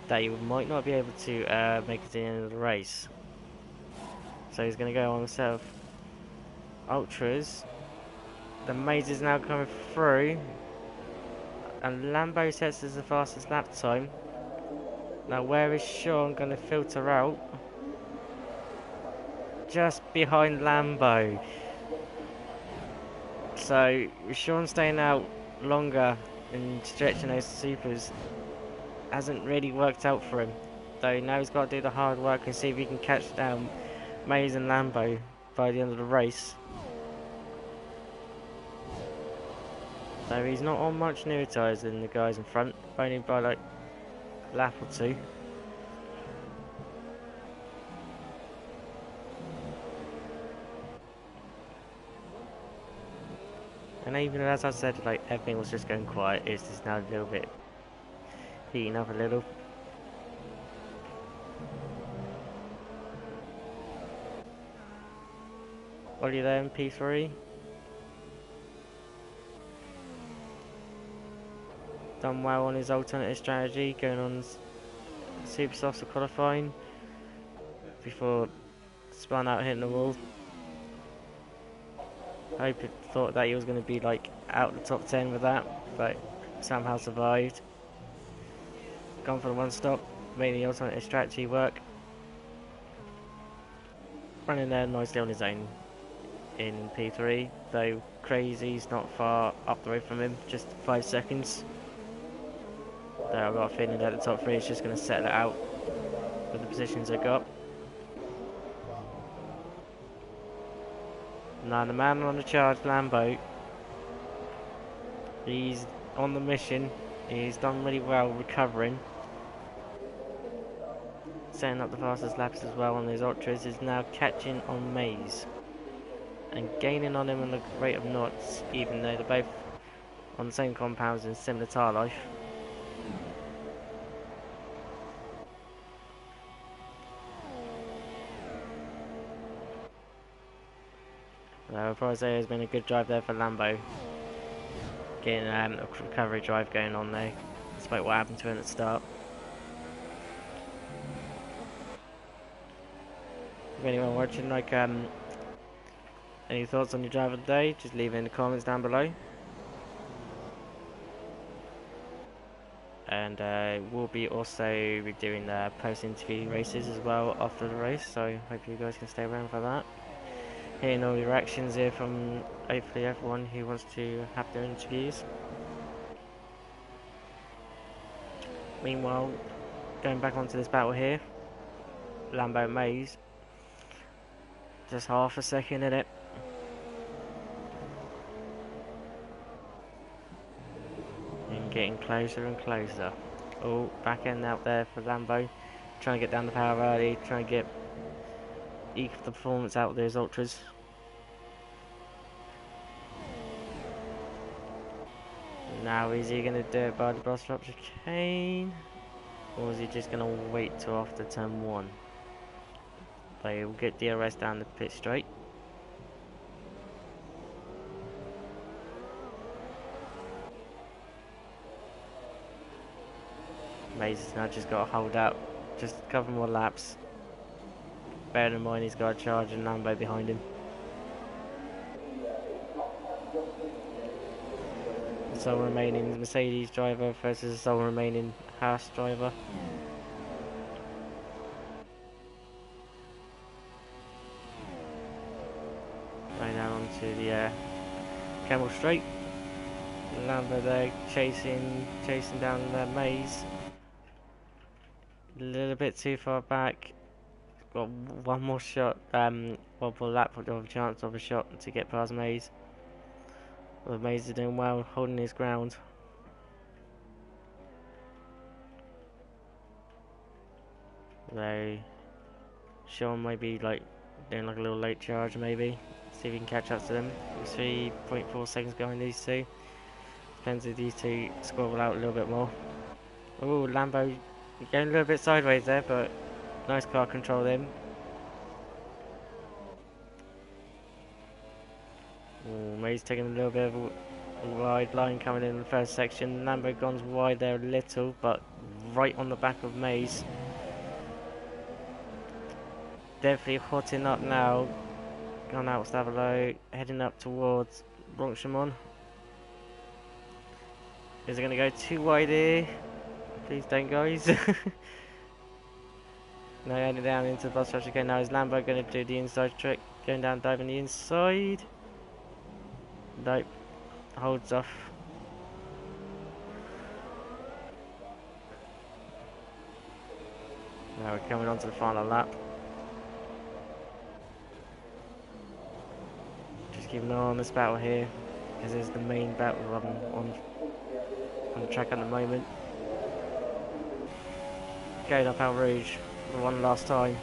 that he might not be able to make it to the end of the race. So he's going to go on himself. Ultras. The Maze is now coming through. And Lambo sets as the fastest lap time. Now where is Sean going to filter out? Just behind Lambo. So Sean staying out longer and stretching those supers hasn't really worked out for him. Though now he's got to do the hard work and see if he can catch down Maze and Lambo by the end of the race. So he's not on much newer tyres than the guys in front, only by like a lap or two. And even as I said, like everything was just going quiet, it's just now a little bit heating up a little. Ollie there in P3. Done well on his alternative strategy, going on super soft for qualifying before spun out hitting the wall. Thought that he was going to be like out the top 10 with that, but somehow survived. Gone for the one stop, made the alternative strategy work. Running there nicely on his own in P3, though Crazy's not far up the road from him, just 5 seconds. Though I've got a feeling that the top 3 is just going to settle it out with the positions they got. Now the man on the charge, Lambo, he's on the mission. He's done really well recovering, setting up the fastest laps as well on his ultras. Is now catching on Maze and gaining on him on the rate of knots, even though they're both on the same compounds and similar tyre life. I'll probably say it's been a good drive there for Lambo, getting a recovery drive going on there, despite what happened to him at the start. If anyone watching, like, any thoughts on your drive of the day, just leave it in the comments down below. And we'll be also be doing the post-interview races as well after the race, so hope you guys can stay around for that. Hearing all the reactions here from hopefully everyone who wants to have their interviews. Meanwhile, going back onto this battle here, Lambo Maze, just half a second in it. And getting closer and closer. Oh, back end out there for Lambo, trying to get down the power early, trying to get eke the performance out of those ultras. Now is he going to do it by the boss drop chicane, or is he just going to wait till after turn 1? But he'll get DRS down the pit straight. Maze has now just got to hold out just a couple more laps. Bearing in mind he's got a charge and Lambo behind him. The sole remaining Mercedes driver versus the sole remaining Haas driver. Right now onto the Camel Straight. Lambo there chasing down the Maze. A little bit too far back. Got one more shot, one more lap of a chance of a shot to get past Maze. Well, Maze is doing well, holding his ground. Though Sean might be like doing like a little late charge maybe. See if we can catch up to them. 3.4 seconds behind these two. Depends if these two squabble out a little bit more. Oh, Lambo going a little bit sideways there, but nice car control then. Oh, Maze taking a little bit of a wide line coming in the first section. Lambo gone wide there a little, but right on the back of Maze. Definitely hotting up now. Gone out Stavalo, heading up towards Bronxhamon. Is it going to go too wide here? Please don't, guys. No, heading down into the bus rush again. Now is Lambo going to do the inside trick? Going down, diving the inside. Nope. Holds off. Now we're coming on to the final lap. Just keep an eye on this battle here, because it's the main battle on the track at the moment. Going up Al Rouge for one last time.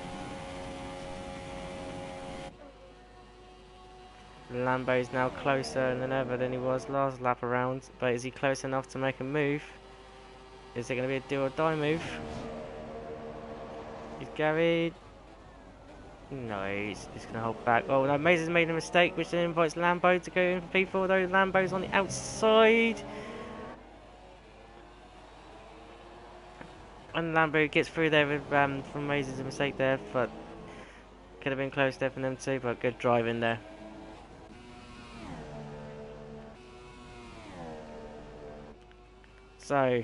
Lambo's now closer than ever than he was last lap around, but is he close enough to make a move? Is it going to be a do or die move? He's carried. No, he's just going to hold back. Oh no, Maze has made a mistake, which then invites Lambo to go in for P4, though Lambo's on the outside. And Lambo gets through there with, from Maze's mistake there, but Could have been close there for them too, but good driving there. So,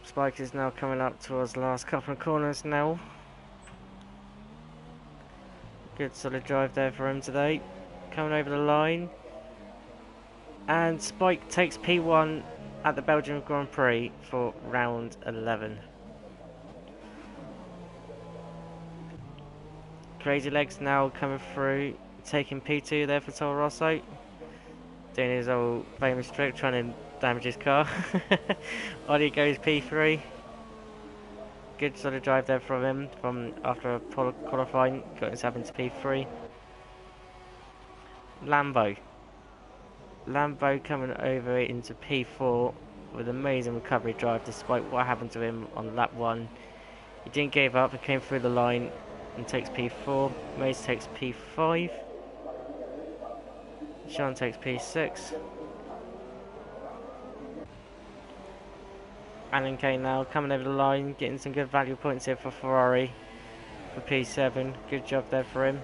Spike is now coming up towards the last couple of corners now. Good solid drive there for him today. Coming over the line. And Spike takes P1 at the Belgium Grand Prix for round 11. Crazy Legs now coming through, taking P2 there for Toro Rosso. Doing his old famous trick, trying to damage his car. Ollie goes P3. Good sort of drive there from him, from after a qualifying, got himself into P3. Lambo coming over into P4 with amazing recovery drive despite what happened to him on lap 1. He didn't give up, he came through the line and takes P4. Mace takes P5. Sean takes P6. Alan Kane now coming over the line, getting some good value points here for Ferrari for P7. Good job there for him.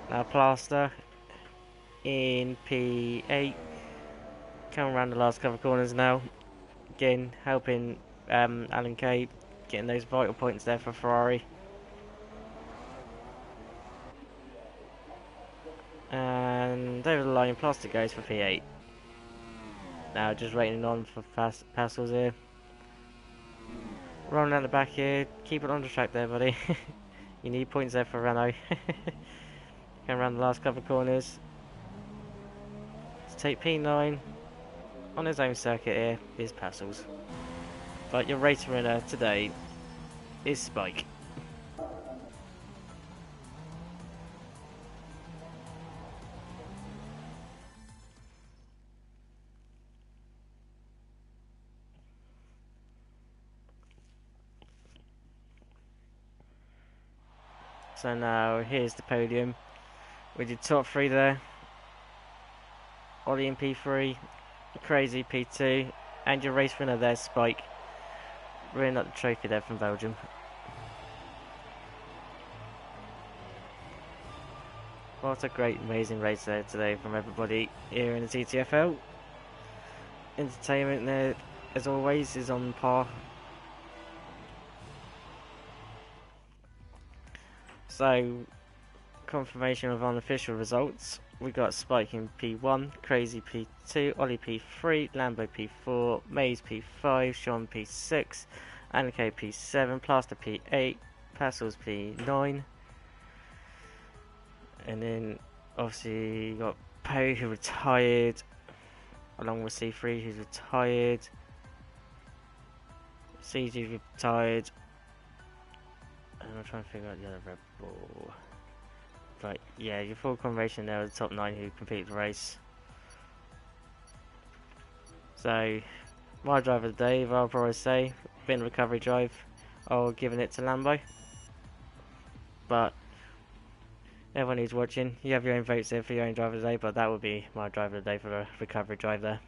Now Plaster in P8. Coming around the last couple of corners now. Again, helping Alan Kane getting those vital points there for Ferrari. And over the line, Plaster goes for P8. Now just waiting on for Passels here. Rolling out the back here. Keep it on the track there, buddy. You need points there for Renault. Going around the last couple of corners. Let's take P9 on his own circuit here is Passels. But your race winner today is Spike. So now here's the podium with your top 3 there. Ollie in P3, Crazy P2, and your race winner there, Spike. Bringing up the trophy there from Belgium. What a great, amazing race there today from everybody here in the TTFL. Entertainment there, as always, is on par. So, confirmation of unofficial results. We got Spike in P1, Crazy P2, Ollie P3, Lambo P4, Maze P5, Sean P6, Annika P7, Plaster P8, Passels P9. And then obviously you got Poe who retired, along with C3 who's retired, CG retired, and I'm trying to figure out the other Red Bull. But yeah, your full combination there of the top 9 who completed the race. So, my driver of the day, I'll probably say, been a recovery drive, or giving it to Lambo. But everyone who's watching, you have your own votes there for your own driver of the day, but that would be my driver of the day for the recovery drive there.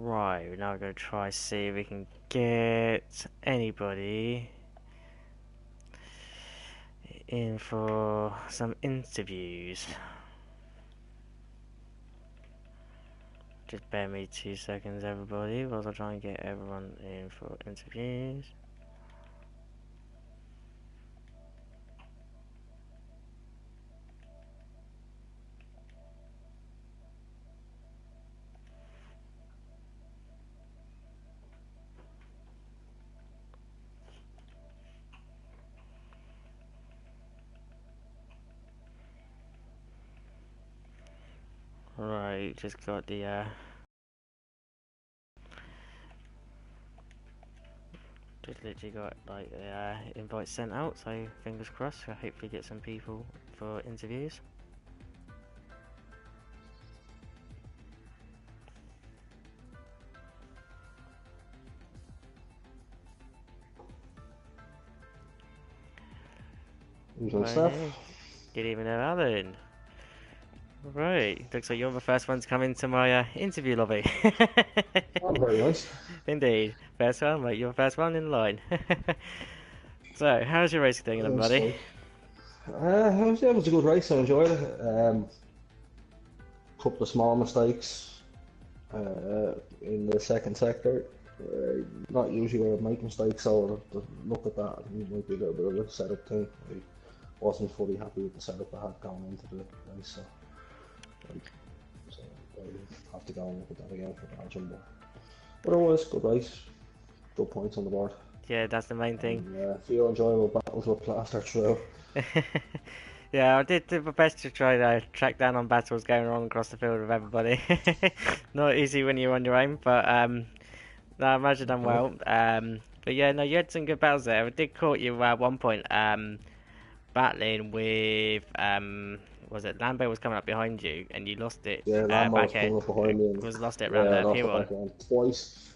Right, now we're going to try see if we can get anybody in for some interviews. Just bear me 2 seconds, everybody, whilst I try and get everyone in for interviews. Right, just got the just literally got like the invite sent out, so fingers crossed. I hopefully get some people for interviews. Usual stuff. Right. Didn't even know that then. Right. Looks like you're the first one to come into my interview lobby. Oh, very nice. Indeed. First one, mate. You're the first one in line. So, how's your racing thing then, buddy? Spike. Yeah, it was a good race. I enjoyed it. Couple of small mistakes in the second sector. Not usually where I make mistakes, so to look at that, I think it might be a little bit of a setup thing. I wasn't fully happy with the setup I had going into the race, so I have to go and look at that again for Belgium. But otherwise, good race, good points on the board. Yeah, that's the main thing. And few enjoyable battles were plastered through. Yeah, I did do my best to try to track down on battles going on across the field with everybody. Not easy when you're on your own, but no, I imagine done well. But yeah, no, you had some good battles there. I did caught you at one point battling with was it Lambert was coming up behind you and you lost it Yeah, Lambo was back end. coming up behind me and Was lost it yeah, around I the lost the P1. back end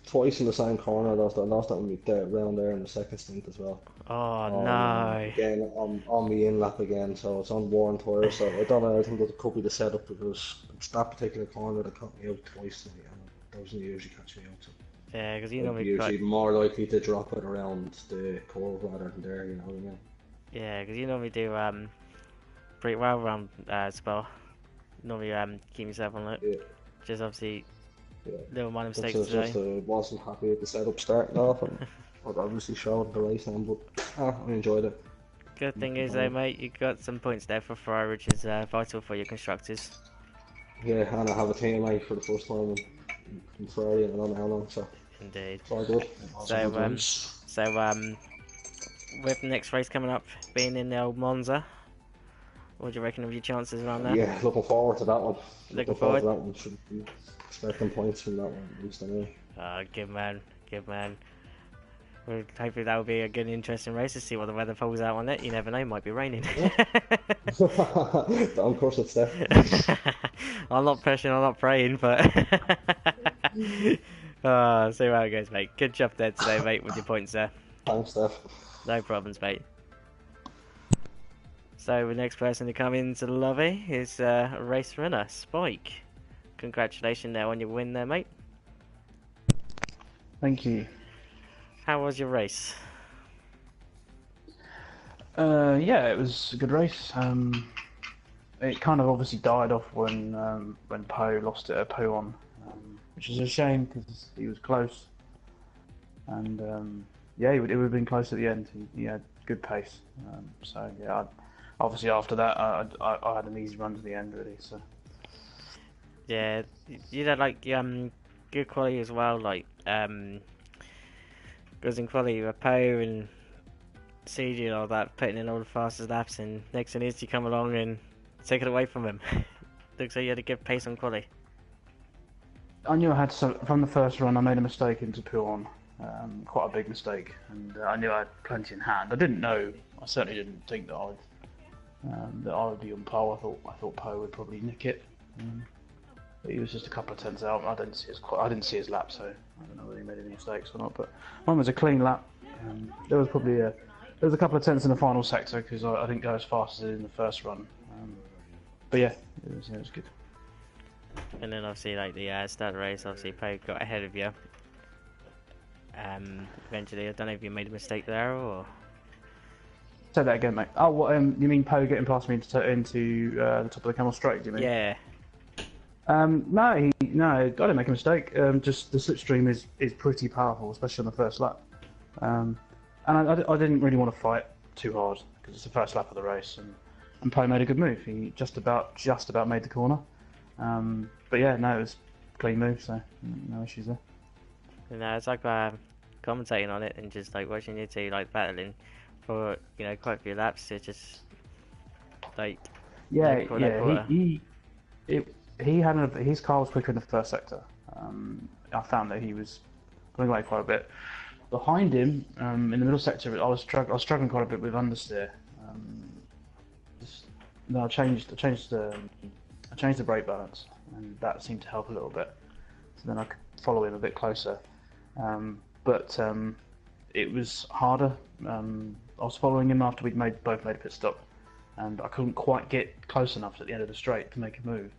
twice in the same corner. I lost that one there, round there in the second stint as well. Oh no. Again on the in lap again, so it's on worn tyres. So I don't know. I think it could be the setup because it's that particular corner that caught me out twice, and it doesn't usually catch me out. So Yeah, because you I'd be normally usually more likely to drop it around the curve rather than there. You know what I mean? yeah, because you normally do pretty well around Spa. Normally keep yourself on it. Yeah, Just obviously yeah. little minor That's mistakes just today. wasn't happy with the setup starting off, and I'd obviously showed the race then, but I enjoyed it. Good thing is though, Fine. mate, you got some points there for Ferrari, which is vital for your constructors. Yeah, and I have a teammate for the first time in Ferrari, and I don't know how long, so Indeed. it's all good. So with the next race coming up, being in the old Monza, what do you reckon of your chances around there? Yeah, looking forward to that one. Looking Forward forward? to that one. Should be expecting points from that one at least anyway. Good man, good man. Well, hopefully that will be a good, interesting race to see what the weather falls out on it. You never know, it might be raining. Of course it's there. I'm not pushing, I'm not praying, but see how it goes, mate. Good job there today, mate, with your points there. Thanks, Steph. No problems, mate. So the next person to come into the lobby is a race winner, Spike. Congratulations there on your win there, mate. Thank you. How was your race? Yeah, it was a good race. It kind of obviously died off when Poe lost it at P1, which is a shame because he was close. And yeah, it would have been close at the end. He had good pace. So yeah, obviously after that, I had an easy run to the end really. So Yeah, you had like good quality as well, like goes in quality with Poe and CG and all that, putting in all the fastest laps, and next thing is you come along and take it away from him. Looks like you had a good pace on quality. I knew I had from the first run. I made a mistake into P1, quite a big mistake, and I knew I had plenty in hand. I didn't know. I certainly didn't think that I would be on pole. I thought Poe would probably nick it. But he was just a couple of tenths out. I didn't see his lap, so I don't know whether he made any mistakes or not. But mine was a clean lap. There was probably a couple of tenths in the final sector because I didn't go as fast as I did in the first run. But yeah, it was good. And then obviously like the start race, obviously Poe got ahead of you. Eventually, I don't know if you made a mistake there or. Say that again, mate. Oh, what? You mean Poe getting past me into the top of the Camel Straight? Do you mean? Yeah. No, I didn't make a mistake. Just the slipstream is pretty powerful, especially on the first lap. And I didn't really want to fight too hard because it's the first lap of the race, and Poe made a good move. He just about made the corner. But yeah, no, it was a clean move, so no issues there. And it's like commentating on it and just like watching you two like battling for quite a few laps. It's just like he had his car was quicker in the first sector. I found that he was pulling away quite a bit. Behind him, in the middle sector, I was struggling quite a bit with understeer. I changed the brake balance, and that seemed to help a little bit. So then I could follow him a bit closer. But it was harder. I was following him after we'd both made a pit stop, and I couldn't quite get close enough at the end of the straight to make a move.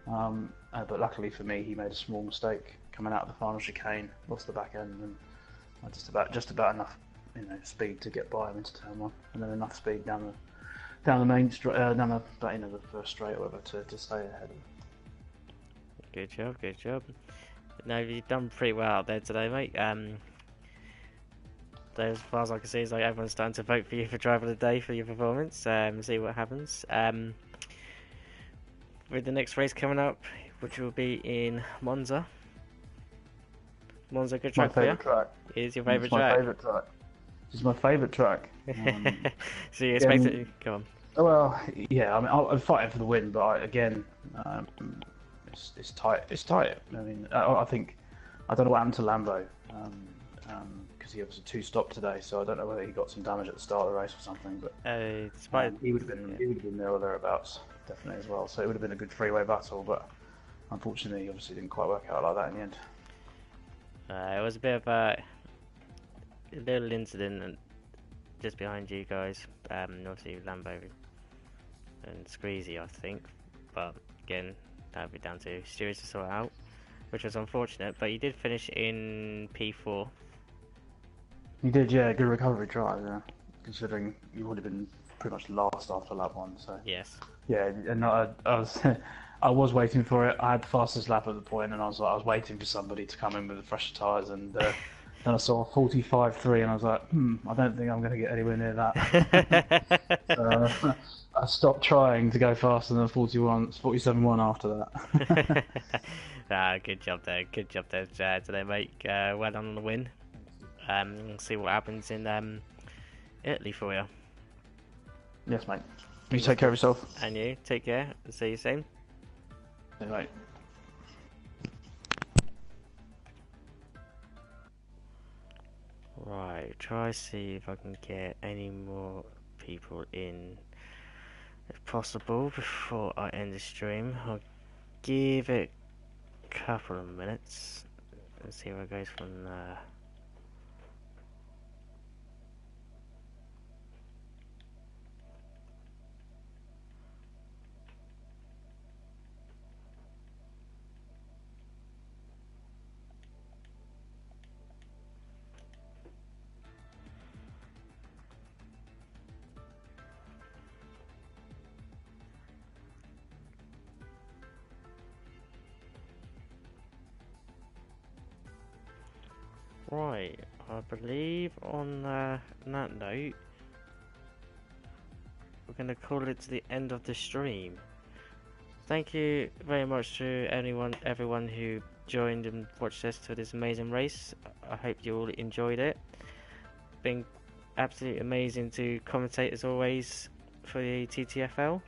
But luckily for me, he made a small mistake coming out of the final chicane, lost the back end, and I just about enough, speed to get by him into turn one, and then enough speed down the main straight, down the first straight or whatever to stay ahead of him. Good job, good job. No, you've done pretty well out there today, mate. As far as I can see, it's like everyone's starting to vote for you for driver of the day for your performance. See what happens. With the next race coming up, which will be in Monza. Monza, good track for you? My favourite track. Is your favourite My track? favourite track. It's my favourite track. So you expect it? Go on. Well, yeah. I mean, I'm fighting for the win, but it's tight. It's tight. I mean, I think I don't know what happened to Lambo, because he was a two-stop today, so I don't know whether he got some damage at the start of the race or something. But he would have been there or thereabouts, definitely as well. So it would have been a good three-way battle, but unfortunately, he obviously didn't quite work out like that in the end. It was a bit of a little incident just behind you guys. Obviously Lambo and Screezy, I think, but again, that would be down to stewards to sort out, which was unfortunate. But you did finish in P4. You did, yeah. Good recovery drive, yeah. Considering you would have been pretty much last after lap one, so. Yes. Yeah, and I was I was waiting for it. I had the fastest lap at the point, and I was waiting for somebody to come in with the fresher tyres, and then I saw 45.3, and I was like, I don't think I'm going to get anywhere near that. So, I stopped trying to go faster than 47.1 after that. Good job there. Good job there today, mate. Well done on the win. See what happens in Italy for you. Yes, mate. You take care of yourself. And you, take care. See you soon. Yeah, mate. Right, try see if I can get any more people in, if possible, before I end the stream. I'll give it a couple of minutes and see where it goes from there. Right, I believe on that note, we're going to call it to the end of the stream. Thank you very much to everyone who joined and watched us to this amazing race. I hope you all enjoyed it. Been absolutely amazing to commentate as always for the TTFL.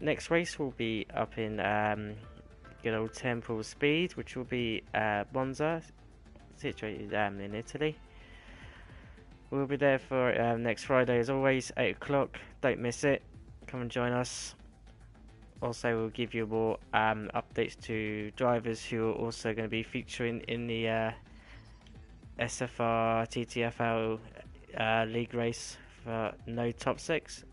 Next race will be up in good old Temple Speed, which will be Monza, situated in Italy. We'll be there for next Friday as always, 8 o'clock. Don't miss it. Come and join us. Also, we'll give you more updates to drivers who are also going to be featuring in the SFR TTFL league race for no top 6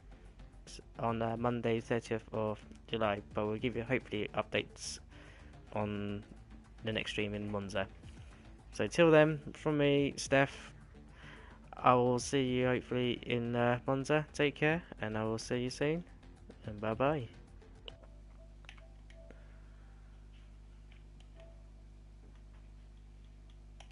on Monday 30th of July. But we'll give you hopefully updates on the next stream in Monza. So till then, from me, Steph, I will see you hopefully in Monza. Take care, and I will see you soon. And bye bye.